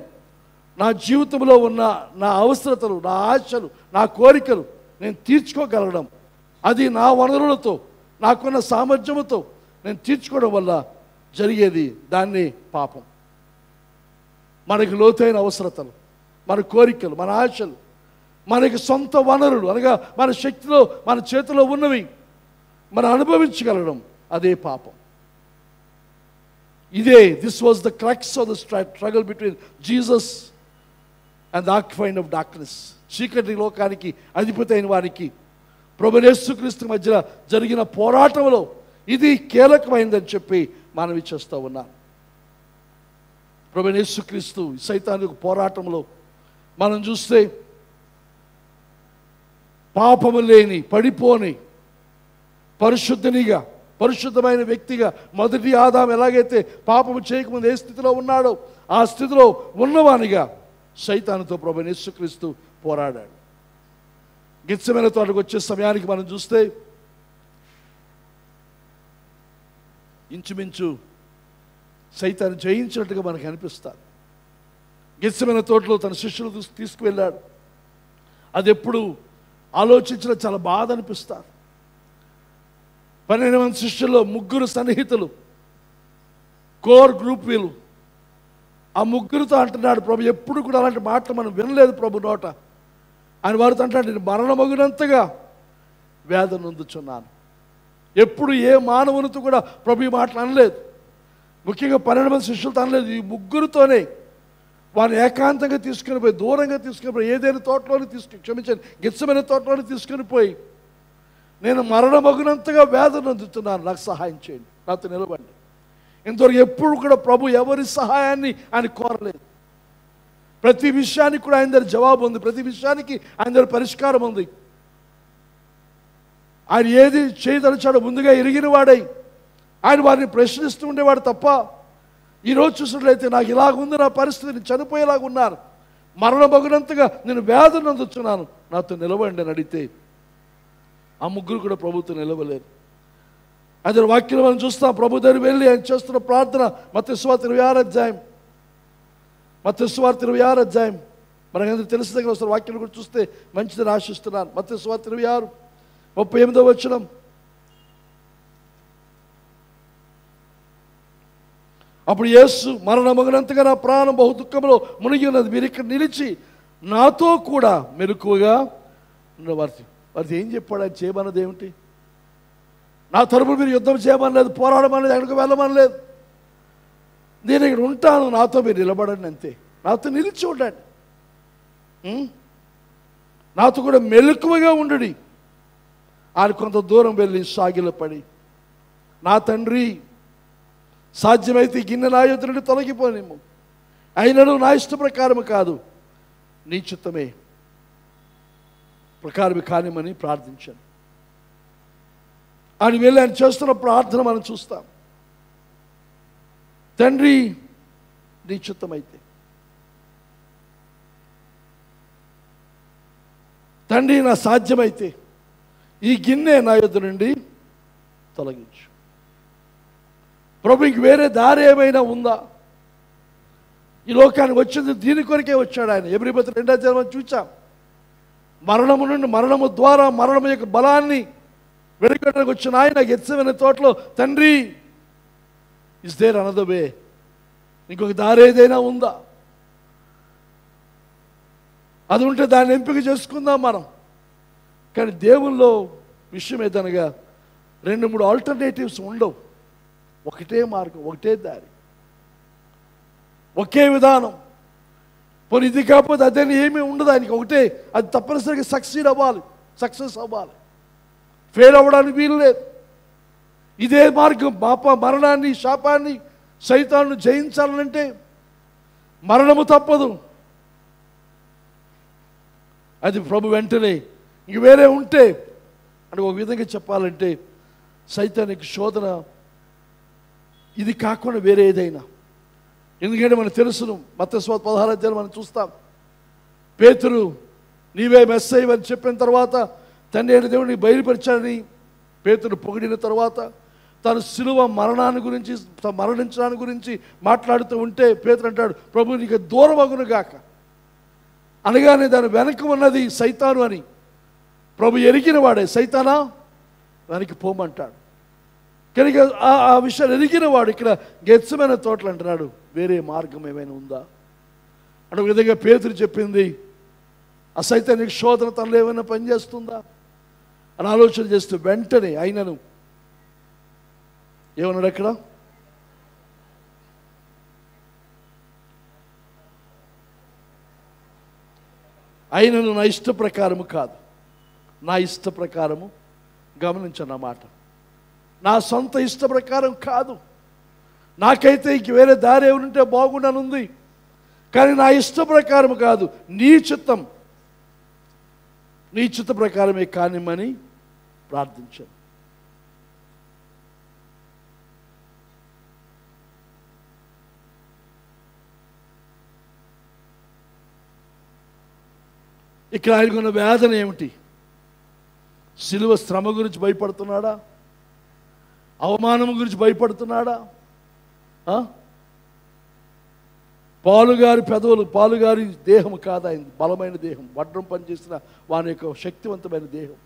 నా జీవితంలో ఉన్న నా అవసరతలు, నా ఆశలు, నా కోరికలు నేను తీర్చుకోగలగడం, అది నా వనరులతో, నాకున్న సామర్థ్యముతో నేను తీర్చుకోవడం వల్ల జరిగేది దాన్ని పాపం. మనకి లోతైన అవసరతలు, మన కోరికలు, మన ఆశలు, మనకి సొంత వనరులు అనగా మన శక్తిలో, మన చేతిలో ఉన్నవి మనం అనుభవించగలడం, అదే పాపం. This was the crux of the struggle between Jesus and the occupying of darkness. చీకటి లోకానికి అధిపతి అయిన వారికి ప్రభువైన యేసుక్రీస్తు మధ్య జరిగిన పోరాటంలో ఇది కీలకమైందని చెప్పి మనవి చేస్తూ ఉన్నాను. ప్రభువైన యేసుక్రీస్తు సైతాను పోరాటంలో మనం చూస్తే పాపము లేని, పడిపోని పరిశుద్ధనిగా, పరిశుద్ధమైన వ్యక్తిగా మొదటి ఆదాము ఎలాగైతే పాపము చేయకముందు ఏ స్థితిలో ఉన్నాడో ఆ స్థితిలో ఉన్నవానిగా సైతానుతో ప్రభువైన యేసుక్రీస్తు పోరాడాడు. గెత్సెమనే తోటకు వచ్చే సమయానికి మనం చూస్తే ఇంచుమించు సైతాన్ని జయించినట్టుగా మనకు అనిపిస్తుంది. గెత్సెమనే తోటలో తన శిష్యులు తీసుకువెళ్ళాడు. అది ఎప్పుడు ఆలోచించిన చాలా బాధ అనిపిస్తారు. 12 మంది శిష్యుల్లో 3 సన్నిహితులు, కోర్ గ్రూప్ వీళ్ళు. ఆ 3తో అంటున్నాడు, ప్రభు ఎప్పుడు కూడా అలాంటి మాటలు మనం వినలేదు ప్రభు నోట. ఆయన వారితో అంటాడు, నేను మరణమగినంతగా వేదన నొందుచున్నాను. ఎప్పుడు ఏ మానవునితో కూడా ప్రభు ఈ మాటలు అనలేదు. ముఖ్యంగా 12 మంది శిష్యులతో అనలేదు. ఈ 3తోనే వారిని ఏకాంతంగా తీసుకుని పోయి, దూరంగా తీసుకుని పోయి, ఏదైనా తోటలోని క్షమించండి, గెత్సెమనే తోటలోని తీసుకుని పోయి, నేను మరణమగినంతగా వేదన నొందుతున్నాను, నాకు సహాయం చేయండి, నాతో నిలబండి. ఇంతవరకు ఎప్పుడు కూడా ప్రభు ఎవరి సహాయాన్ని ఆయన కోరలేదు. ప్రతి విషయానికి కూడా ఆయన దగ్గర జవాబు ఉంది, ప్రతి విషయానికి ఆయన దగ్గర పరిష్కారం ఉంది. ఆయన ఏది చేయదలిచాడో ముందుగా ఎరిగిన వాడై ఆయన వారిని ప్రశ్నిస్తూ ఉండేవాడు తప్ప, ఈరోజు చూసినట్లయితే నాకు ఇలాగుంది నా పరిస్థితి, నేను చనిపోయేలాగున్నాను, మరణమగినంతగా నేను వేదన నొందుతున్నాను, నాతో నిలవండి అని అడిగితే ఆ 3 కూడా ప్రభుతో నిలవలేరు. అదే వాక్యం మనం చూస్తాం. ప్రభు దగ్గర వెళ్ళి ఆయన చేస్తున్న ప్రార్థన మత్తయి సువార్త 26 అధ్యాయం మనకందరూ తెలిసి దగ్గర వస్తారు. వాక్యం కూడా చూస్తే మంచిదని ఆశిస్తున్నాను. మత్తయి సువార్త 26:38 వచనం. అప్పుడు యేసు, మరణమగినంతగా నా ప్రాణం బహు దుఃఖంలో మునిగి ఉన్నది, మీరు ఇక్కడ నిలిచి నాతో కూడా మెలకువగా వారితో ఏం చెప్పాడు? ఆయన చేయమన్నది ఏమిటి? నా తరపున మీరు యుద్ధం చేయమనలేదు, పోరాడమనలేదు, ఎక్కడికి వెళ్ళమనలేదు. నేను ఇక్కడ ఉంటాను, నాతో మీరు నిలబడండి, అంతే. నాతో నిలిచి ఉండండి, నాతో కూడా మెలకువగా ఉండడి. ఆయన కొంత దూరం వెళ్ళి సాగిలో పడి, నా తండ్రి, సాధ్యమైతే ఈ గిన్నె నా యొద్ద నుండి తొలగిపోనేమో, అయినను నా ఇష్ట ప్రకారము కాదు, నీ చిత్తమే ప్రకారమే కానిమని ప్రార్థించాను. ఆయన వెళ్ళి ఆయన చేస్తున్న ప్రార్థన మనం చూస్తాం. తండ్రి, నీ చిత్తమైతే, తండ్రి నా సాధ్యమైతే ఈ గిన్నె నా యొద్ద నుండి తొలగించు. ప్రభు, ఇంక వేరే దారి ఏమైనా ఉందా? ఈ లోకానికి వచ్చింది దీని కొరకే వచ్చాడు ఆయన. ఎబ్రీ 2 చూచాం. మరణము నుండి, మరణము ద్వారా మరణము యొక్క బలాన్ని వెనుకడానికి వచ్చిన ఆయన గెత్సెమనే తోటలో, తండ్రి, ఇస్ దేర్ అనదర్ వే, ఇంకొక దారి ఏదైనా ఉందా? అది ఉంటే దాన్ని ఎంపిక చేసుకుందాం మనం. కానీ దేవుల్లో విషయం ఏదనగా 2-3 ఆల్టర్నేటివ్స్ ఉండవు. ఒకటే మార్గం, ఒకటే దారి, ఒకే విధానం. పోనీ ఇది కాకపోతే అదేని ఏమీ ఉండదు ఆయనకి. ఒకటే, అది తప్పనిసరిగా సక్సెస్ అవ్వాలి, ఫెయిల్ అవ్వడానికి వీలు లేదు. ఇదే మార్గం. మరణాన్ని, శాపాన్ని, సైతాన్ని జయించాలంటే మరణము తప్పదు. అది ప్రభు వెంటనే, ఇంక వేరే ఉంటే అని ఒక విధంగా చెప్పాలంటే, సైతానికి శోధన ఇది కాకుండా వేరే ఏదైనా. ఎందుకంటే మనకు తెలుసును, మత్తయి 16 మనం చూస్తాం. పేతురు, నీవే మెస్సయ్య అని చెప్పిన తర్వాత, తండ్రి అయిన దేవుడిని బయలుపరిచాడని పేతురు పొగిడిన తర్వాత, తను సిలువ మరణాన్ని గురించి, మరణించడానికి గురించి మాట్లాడుతూ ఉంటే పేతురు అంటాడు, ప్రభు నీకు దూరం అగును గాక అనగానే దాని వెనక ఉన్నది సైతాను అని ప్రభు ఎరిగిన వాడే. సైతానా, వెనక్కి పోమంటాడు. కనుక ఆ విషయాలు ఎరిగిన వాడు ఇక్కడ గెత్సెమనే తోటలు అంటున్నాడు, వేరే మార్గం ఏమైనా ఉందా అంటే ఒక విధంగా పేతురు చెప్పింది, ఆ సైతానికి శోధన తనలో ఏమైనా పనిచేస్తుందా అని ఆలోచన చేస్తూ వెంటనే ఆయనను ఏమన్నాడు అక్కడ? ఆయనను నా ఇష్ట ప్రకారము కాదు, నా ఇష్ట ప్రకారము, గమనించన్న మాట, నా సొంత ఇష్ట ప్రకారం కాదు. నాకైతే ఇంక వేరే దారి ఏమంటే బాగుండనుంది, కానీ నా ఇష్ట ప్రకారం కాదు, నీ చిత్త ప్రకారమే కానిమ్మని ప్రార్థించాను. ఇక్కడ ఆయనకున్న వేదన ఏమిటి? సిలువ శ్రమ గురించి భయపడుతున్నాడా? అవమానం గురించి భయపడుతున్నాడా? పాలుగారి పెదవులు, పాలుగారి దేహం కాదు ఆయన, బలమైన దేహం, వడ్రం పనిచేసిన వాని యొక్క శక్తివంతమైన దేహం,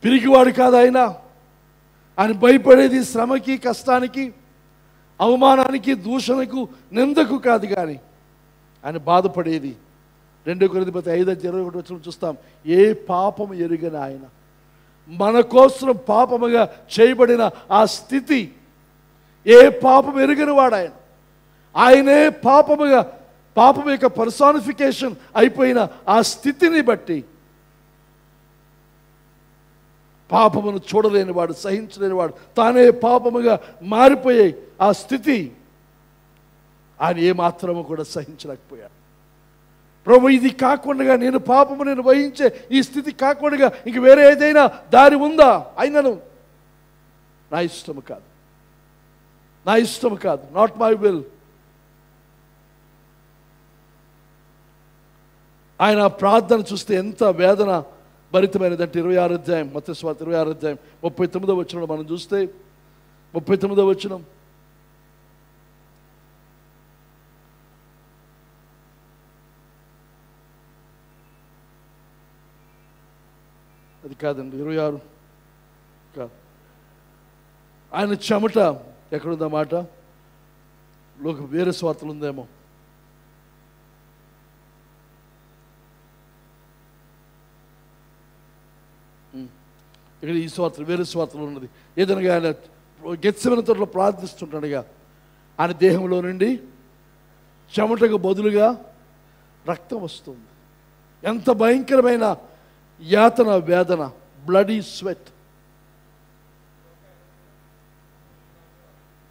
పిరికివాడు కాదు ఆయన. ఆయన భయపడేది శ్రమకి, కష్టానికి, అవమానానికి, దూషణకు, నిందకు కాదు. కానీ ఆయన బాధపడేది 2 కొరింథీ 5:21 చూస్తాం, ఏ పాపము ఎరుగని ఆయన, మన కోసం పాపముగా చేయబడిన ఆ స్థితి, ఏ పాపం ఎరుగని వాడు ఆయన. ఆయనే పాపము యొక్క పర్సానిఫికేషన్ అయిపోయిన ఆ స్థితిని బట్టి, పాపమును చూడలేనివాడు, సహించలేనివాడు, తానే పాపముగా మారిపోయే ఆ స్థితి ఆయన ఏమాత్రము కూడా సహించలేకపోయాడు. ప్రభు, ఇది కాకుండా నేను వహించే ఈ స్థితి కాకుండా ఇంక వేరే ఏదైనా దారి ఉందా? అయినను నా ఇష్టము కాదు, నాట్ మై విల్. ఆయన ప్రార్థన చూస్తే ఎంత వేదన భరితమైనదంటే 26వ అధ్యాయం, మత్తయి సువార్త 26వ అధ్యాయం 39వ వచనం మనం చూస్తే, 39వ వచనం, అది కాదండి 26 కాదు, ఆయన చెమట ఎక్కడుందా మాట? వేరే స్వార్థలు ఉందేమో. ఇక్కడ ఈ స్వార్థలు వేరే స్వార్థలు ఉన్నది. ఏదనగా ఆయన గెత్సేమనే తోటలో ప్రార్థిస్తుంటాడుగా ఆయన దేహంలో నుండి చెమటకు బదులుగా రక్తం వస్తుంది. ఎంత భయంకరమైన యాతన, వేదన, బ్లడీ స్వెట్.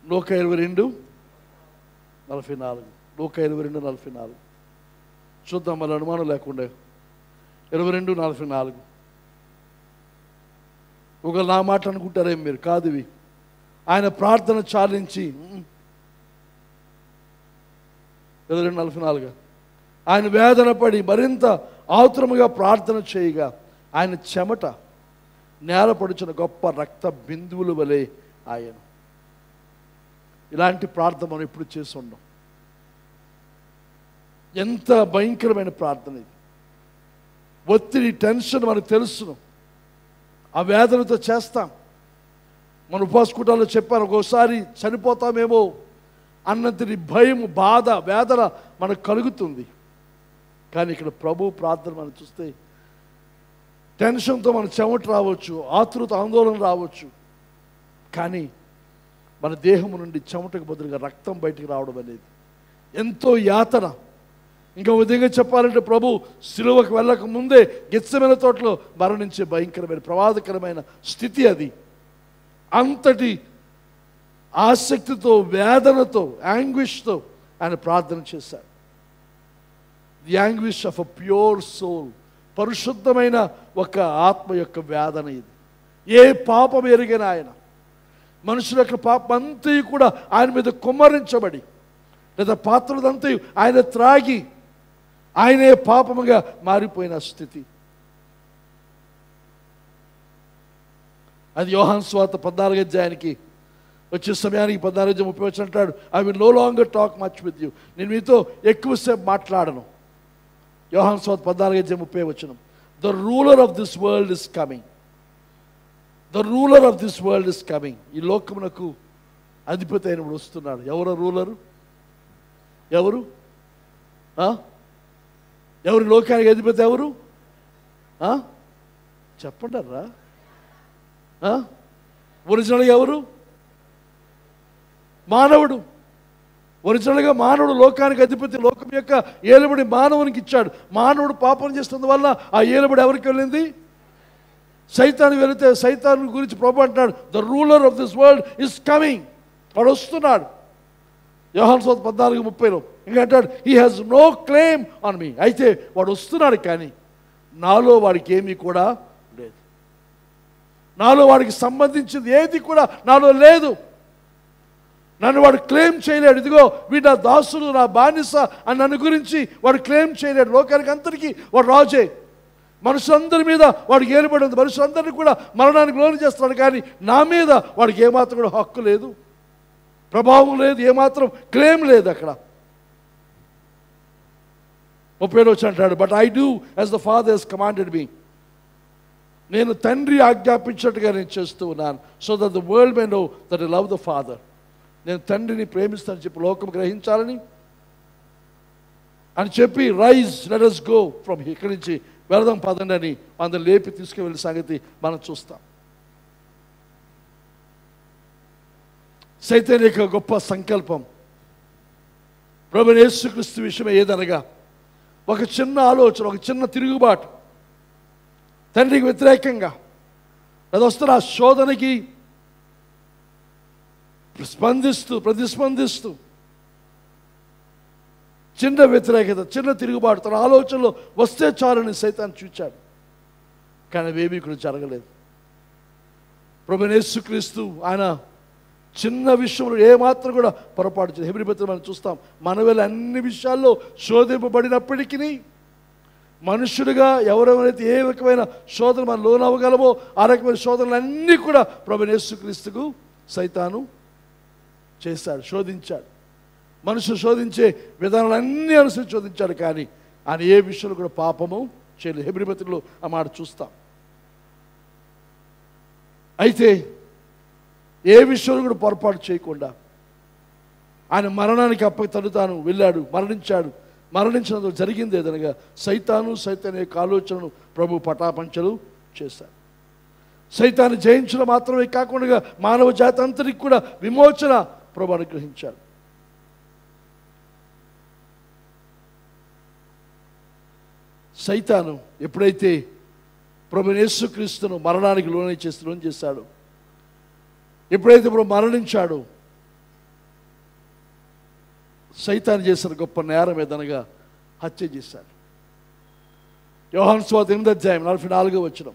లోక 22:44. లోక 22:44 చూద్దాం, మళ్ళీ అనుమానం లేకుండా. 22:44. ఒకవేళ నా మాట అనుకుంటారేం మీరు, కాదు ఇవి. ఆయన ప్రార్థన చాలించి 22:44 ఆయన వేదన పడి మరింత ఆతురముగా ప్రార్థన చేయగా ఆయన చెమట నేలపడుచున్న గొప్ప రక్త బిందువుల వలె ఆయన. ఇలాంటి ప్రార్థన మనం ఎప్పుడు చేసి ఉండం. ఎంత భయంకరమైన ప్రార్థన ఇది. ఒత్తిడి, టెన్షన్ మనకు తెలుసును. ఆ వేదనతో చేస్తాం. మన ఉపవాస కూటాల్లో చెప్పాను, ఒక్కోసారి చనిపోతామేమో అన్నంతటి భయం, బాధ, వేదన మనకు కలుగుతుంది. కానీ ఇక్కడ ప్రభు ప్రార్థన మనం చూస్తే టెన్షన్తో మన చెమట రావచ్చు, ఆతృత, ఆందోళన రావచ్చు. కానీ మన దేహము నుండి చెమటకు బదులుగా రక్తం బయటికి రావడం అనేది ఎంతో యాతన. ఇంకా విధంగా చెప్పాలంటే ప్రభు సిలువకు వెళ్ళక ముందే గెత్సేమనే తోటలో మరణించే భయంకరమైన ప్రమాదకరమైన స్థితి అది. అంతటి ఆసక్తితో, వేదనతో, యాంగ్విష్తో ఆయన ప్రార్థన చేశారు. The anguish of a pure soul. పరిశుద్ధమైన ఒక ఆత్మ యొక్క వేదన ఇది. ఏ పాపం ఎరిగిన ఆయన, మనుషుల యొక్క పాపం అంతయు కూడా ఆయన మీద కుమ్మరించబడి, లేదా పాత్రలంతయు ఆయన త్రాగి ఆయనే పాపముగా మారిపోయిన స్థితి. అది యోహాను సువార్త 14వ అధ్యాయానికి వచ్చే సమయానికి 14:30 అంటాడు, I will no longer talk much with you. నేను మీతో ఎక్కువసేపు మాట్లాడను. యోహాను సువార్త 14:30. The ruler of this world is coming. The ruler of this world is coming. ఈ లోకమునకు అధిపతి అయినప్పుడు వస్తున్నాడు. ఎవరు రూలరు? ఎవరు? ఎవరు లోకానికి అధిపతి? ఎవరు? చెప్పంటారా? ఒరిజినల్గా ఎవరు? మానవుడు. ఒరిజినల్గా మానవుడు లోకానికి అధిపతి. లోకం యొక్క ఏలుబడి మానవునికి ఇచ్చాడు. మానవుడు పాపం చేస్తున్న వల్ల ఆ ఏలుబడి ఎవరికి వెళ్ళింది? సైతాను వెళితే సైతాను గురించి ప్రభు అంటాడు, the ruler of this world is coming. వాడు వస్తున్నాడు. యోహాను సువార్త 14:30 ఇంకా అంటాడు, he has no claim on me. అయితే వాడు వస్తున్నాడు, కానీ నాలో వాడికి ఏమీ కూడా లేదు. నాలో వాడికి సంబంధించింది ఏది కూడా నాలో లేదు. నన్ను వాడు క్లెయిమ్ చేయలేడు. ఇదిగో వీడు నా దాసుడు, నా బానిస అని నన్ను గురించి వాడు క్లెయిమ్ చేయలేడు. లోకానికి అంతటికీ వాడు రాజే. మనుషులందరి మీద వాడికి ఏలుబడి ఉంది. మనుషులందరినీ కూడా మరణానికి లోను చేస్తున్నాడు. కానీ నా మీద వాడికి ఏమాత్రం కూడా హక్కు లేదు, ప్రభావం లేదు, ఏమాత్రం క్లెయిమ్ లేదు అక్కడ. 30 అంటాడు, but I do as the father has commanded me. నేను తండ్రి ఆజ్ఞాపించినట్టుగా నేను చేస్తూ ఉన్నాను. So that the world may know that I love the father. నేను తండ్రిని ప్రేమిస్తానని చెప్పి లోకం గ్రహించాలని అని చెప్పి, rise let us go from ఇక్కడి నుంచి వెళదాం పదండి అని అందరు లేపి తీసుకువెళ్ళే సంగతి మనం చూస్తాం. సైతాన్ యొక్క గొప్ప సంకల్పం ప్రభువైన యేసుక్రీస్తు విషయమే ఏదనగా, ఒక చిన్న ఆలోచన, ఒక చిన్న తిరుగుబాటు తండ్రికి వ్యతిరేకంగా అది వస్తున్న ఆ శోధనకి ప్రతిస్పందిస్తూ చిన్న వ్యతిరేకత, చిన్న తిరుగుబాటు తన ఆలోచనలో వస్తే చాలని సైతాన్ చూచాడు. కానీ అవేమీ కూడా జరగలేదు. ప్రభువైన యేసుక్రీస్తు ఆయన చిన్న విషయంలో ఏమాత్రం కూడా పొరపాటు చేయదు. హెబ్రీ పత్రికలో మనం చూస్తాం, మనవేళ అన్ని విషయాల్లో శోధింపబడినప్పటికీ మనుషుడిగా ఎవరెవరైతే ఏ రకమైన శోధన మనం లోనవ్వగలమో ఆ రకమైన శోధనలన్నీ కూడా ప్రభువైన యేసుక్రీస్తుకు సైతాను చేశాడు, శోధించాడు. మనుషులు శోధించే విధానాలన్నీ అనుసరించి శోధించాడు. కానీ ఆయన ఏ విషయంలో కూడా పాపము చేయలేదు. హెబ్రీ పత్రికలో ఆ మాట చూస్తాం. అయితే ఏ విషయంలో కూడా పొరపాటు చేయకుండా ఆయన మరణానికి తను తాను వెళ్ళాడు, మరణించాడు. మరణించినందుకు జరిగింది ఏదనగా సైతాను యొక్క ఆలోచనను ప్రభు పటాపంచలు చేశాడు. సైతాన్ని జయించడం మాత్రమే కాకుండా మానవ జాతి అంతరికి కూడా విమోచన ప్రభు అనుగ్రహించాడు. సైతాను ఎప్పుడైతే ప్రభు యేసుక్రీస్తును మరణానికి లోన్ చేశాడు, ఎప్పుడైతే ప్రభు మరణించాడు, సైతాను చేసిన గొప్ప నేరం ఏదనగా హత్య చేశాడు. యోహాను సువార్త 8:44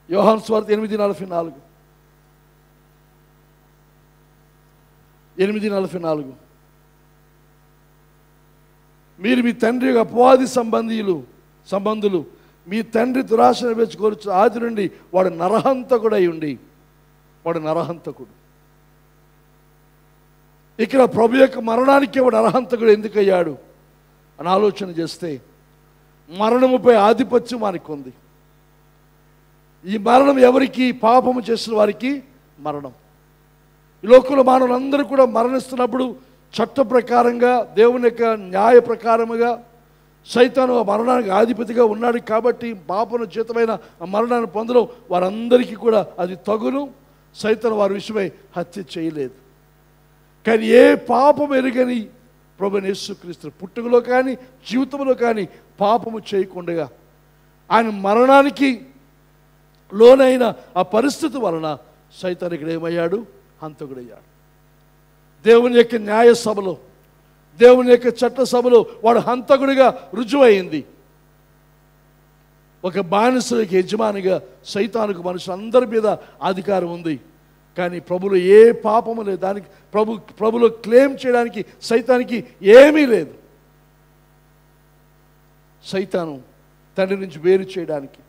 యోహాను సువార్త 8:44 మీరు మీ తండ్రి యొక్క అపవాది సంబంధులు మీ తండ్రి దురాశ నెరవేర్చుకోవచ్చు. ఆది నుండి వాడు నరహంతకుడై ఉండి, వాడు నరహంతకుడు. ఇక్కడ ప్రభు యొక్క మరణానికి వాడు నరహంతకుడు ఎందుకయ్యాడు అని ఆలోచన చేస్తే, మరణముపై ఆధిపత్యం మనకు ఉంది. ఈ మరణం ఎవరికి? పాపము చేసిన వారికి మరణం. ఈ లోకంలో మానవులందరూ కూడా మరణిస్తున్నప్పుడు చట్ట ప్రకారంగా, దేవుని యొక్క న్యాయ ప్రకారముగా సైతాను ఆ మరణానికి అధిపతిగా ఉన్నాడు కాబట్టి పాపను చేతమైన ఆ మరణాన్ని పొందడం వారందరికీ కూడా అది తగును. సైతాను వారి విషయమై హత్య చేయలేదు. కానీ ఏ పాపం ఎరుగని ప్రభువైన యేసుక్రీస్తు పుట్టుకలో కానీ జీవితంలో కానీ పాపము చేయకుండా ఆయన మరణానికి లోనైన ఆ పరిస్థితి వలన సైతాను ఇక్కడ ఏమయ్యాడు? హంతకుడయ్యాడు. దేవుని యొక్క న్యాయ సభలో, దేవుని యొక్క చట్ట సభలో వాడు హంతకుడిగా రుజువైంది. ఒక బానిసలకి యజమానిగా సైతానుకు మనుషులందరి మీద అధికారం ఉంది. కానీ ప్రభులో ఏ పాపము లేదు. దానికి ప్రభులో క్లెయిమ్ చేయడానికి సైతానికి ఏమీ లేదు. సైతాను తండ్రి నుంచి వేరు చేయడానికి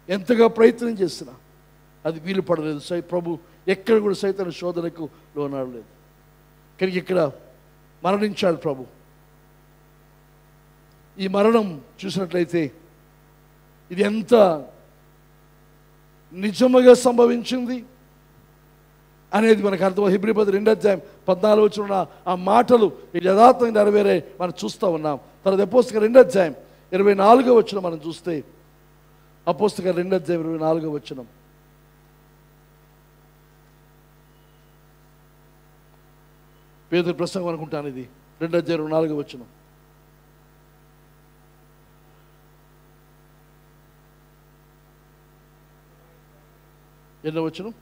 ఎంతగా ప్రయత్నం చేసినా అది వీలు పడలేదు. ప్రభు ఎక్కడ కూడా సైతాను శోధనకు లోనాడలేదు. కానీ ఇక్కడ మరణించాడు ప్రభు. ఈ మరణం చూసినట్లయితే ఇది ఎంత నిజముగా సంభవించింది అనేది మనకు అర్థం. హెబ్రీ 2:14 ఆ మాటలు యథార్థంగా నెరవేరే మనం చూస్తూ ఉన్నాం. తర్వాత అపోస్తలుల 2:24 మనం చూస్తే, అపోస్తలుల 2:24 పేతురు ప్రసంగం అనుకుంటాను. ఇది 2:24 ఎన్నో వచనం?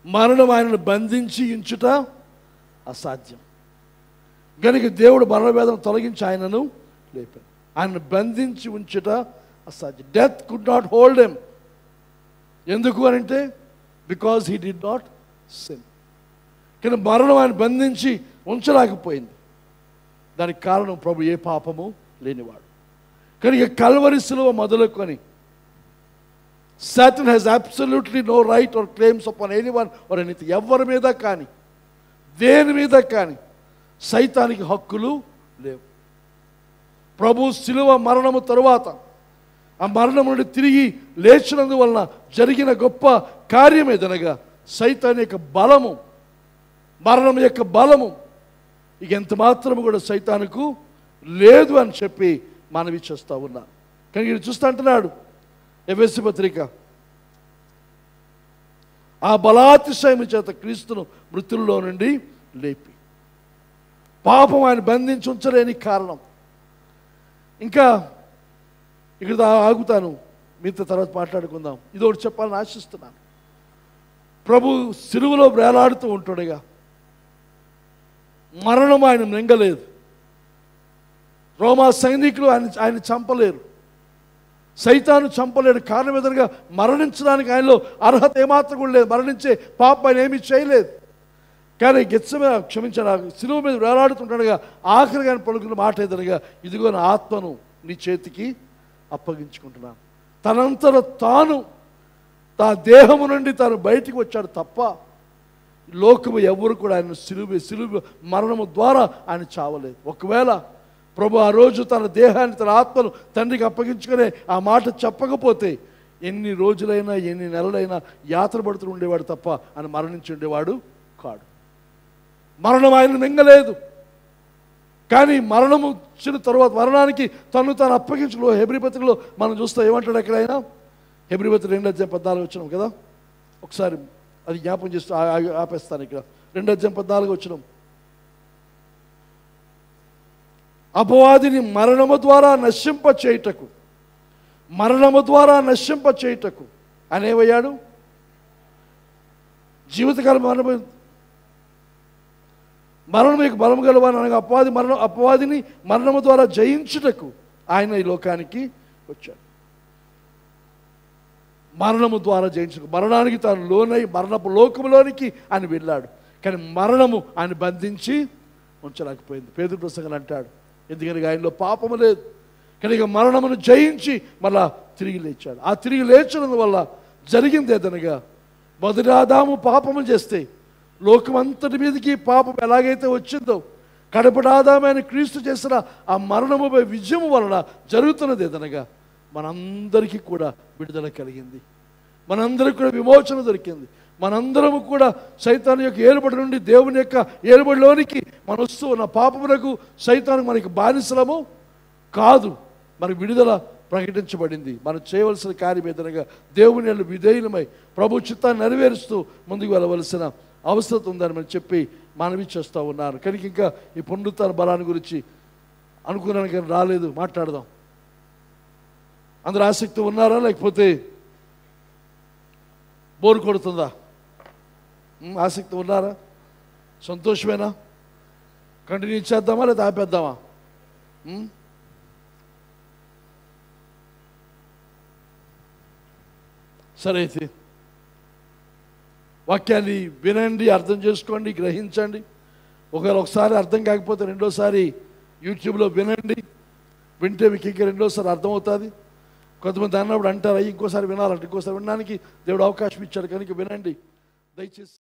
మరణం ఆయనను బంధించి ఉంచుట అసాధ్యం గనుక దేవుడు మరణవేదన తొలగించి ఆయనను లేపాడు. ఆయనను బంధించి ఉంచుట అసాధ్యం. Death could not hold him. ఎందుకు అని అంటే, because he did not sin. కానీ మరణం ఆయన బంధించి ఉంచలేకపోయింది. దానికి కారణం ప్రభు ఏ పాపము లేనివాడు. కానీ కల్వరి సిలువ మొదలుకొని Satan has absolutely no right or claims upon anyone or anything. ఎవరి మీద కానీ దేని మీద కానీ సైతానికి హక్కులు లేవు. ప్రభు శిలువ మరణము తరువాత ఆ మరణం నుండి తిరిగి లేచినందువలన జరిగిన గొప్ప కార్యం ఏదనగా సైతాన్ యొక్క బలము, మరణం యొక్క బలము ఇక ఎంత మాత్రము కూడా సైతానుకు లేదు అని చెప్పి మనవి చేస్తూ ఉన్నా. కానీ ఇది చూస్తూ అంటున్నాడు ఎఫెసీ పత్రిక, ఆ బలాతిశయము చేత క్రీస్తును మృతుల్లో నుండి లేపి. పాపం ఆయన బంధించి ఉంచలేని కారణం. ఇంకా ఇక్కడ ఆగుతాను, మీతో తర్వాత మాట్లాడుకుందాం. ఇది ఒకటి చెప్పాలని ఆశిస్తున్నాను. ప్రభు సిలువలో వేలాడుతూ ఉంటుండగా మరణం ఆయన మింగలేదు. రోమా సైనికులు ఆయన చంపలేరు. సైతాను చంపలేడు. కారణం ఎదురుగా మరణించడానికి ఆయనలో అర్హత ఏమాత్రం కూడా లేదు. మరణించే పాప ఆయన ఏమీ చేయలేదు. కానీ సిలువ మీద వేలాడుతుంటాడుగా ఆఖరిగా ఆయన పలుకున్న మాట ఎదురుగా, ఇదిగో నా ఆత్మను నీ చేతికి అప్పగించుకుంటున్నాను. తనంతట తాను తా దేహము నుండి తాను బయటికి వచ్చాడు తప్ప లోకము ఎవరు కూడా ఆయన సిలువ మరణము ద్వారా ఆయన చావలేదు. ఒకవేళ ప్రభు ఆ రోజు తన దేహాన్ని తన ఆత్మను తండ్రికి అప్పగించుకునే ఆ మాట చెప్పకపోతే ఎన్ని రోజులైనా ఎన్ని నెలలైనా యాత్ర పడుతూ ఉండేవాడు తప్ప ఆయన మరణించి ఉండేవాడు కాడు. మరణం ఆయన మింగలేదు. కానీ మరణము వచ్చిన తర్వాత మరణానికి తను తాను అప్పగించుకో హెబ్రీ పత్రికలో మనం చూస్తే ఏమంటాడు అక్కడ ఆయన హెబ్రీ పత్రిక 2:14 వచ్చినాం కదా, ఒకసారి అది జ్ఞాపకం చేస్తూ ఆపేస్తాను. ఇక్కడ 2:14 వచ్చినాం. అపవాదిని మరణము ద్వారా నశింప చేయుటకు అనేవయ్యాడు. జీవితకాలం మరణం యొక్క బలము గలవాడు అనగా అపవాదిని మరణము ద్వారా జయించుటకు ఆయన ఈ లోకానికి వచ్చాడు. మరణము ద్వారా జయించుటకు, మరణానికి తాను లోనై మరణపు లోకములోనికి ఆయన వెళ్ళాడు. కానీ మరణము ఆయన బంధించి ఉంచలేకపోయింది. పేతురు ప్రసంగం అంటాడు, ఎందుకని ఆయనలో పాపము లేదు కనుక మరణమును జయించి మళ్ళా తిరిగి లేచాడు. ఆ తిరిగి లేచడం వల్ల జరిగింది ఏదనగా, మొదటి ఆదాము పాపము చేస్తే లోకమంతటి మీదకి పాపం ఎలాగైతే వచ్చిందో, కడపటి ఆదామైన క్రీస్తు చేసిన ఆ మరణముపై విజయము వలన జరుగుతున్నది ఏదనగా మనందరికీ కూడా విడుదల కలిగింది, మనందరికీ కూడా విమోచన దొరికింది. మనందరము కూడా సైతాను యొక్క ఏలుబడి నుండి దేవుని యొక్క ఏలుబడిలోనికి మన వస్తూ ఉన్న పాపములకు సైతాను మనకి బానిసలము కాదు, మనకు విడుదల ప్రకటించబడింది. మనం చేయవలసిన కార్యం ఏదనగా దేవుని యందు విధేయులమై ప్రభు చిత్తాన్ని నెరవేరుస్తూ ముందుకు వెళ్ళవలసిన అవసరం ఉందని మనం చెప్పి మనవి చేస్తూ ఉన్నారు. కనుక ఇంకా ఈ పునరుత్థాన బలాన్ని గురించి అనుకున్నాను కానీ రాలేదు, మాట్లాడదాం. అందరూ ఆసక్తి ఉన్నారా, లేకపోతే బోరు కొడుతుందా? ఆసక్తి ఉన్నారా? సంతోషమేనా? కంటిన్యూ చేద్దామా లేదా ఆపేద్దామా? సరే, అయితే వాక్యాన్ని వినండి, అర్థం చేసుకోండి, గ్రహించండి. ఒకసారి అర్థం కాకపోతే రెండోసారి యూట్యూబ్లో వినండి. వింటే మీకు ఇంకా రెండోసారి అర్థమవుతుంది. కొంతమంది అన్నప్పుడు అంటారు, ఇంకోసారి వినాలంటే ఇంకోసారి వినడానికి దేవుడు అవకాశం ఇచ్చాడు కనుక వినండి దయచేసి.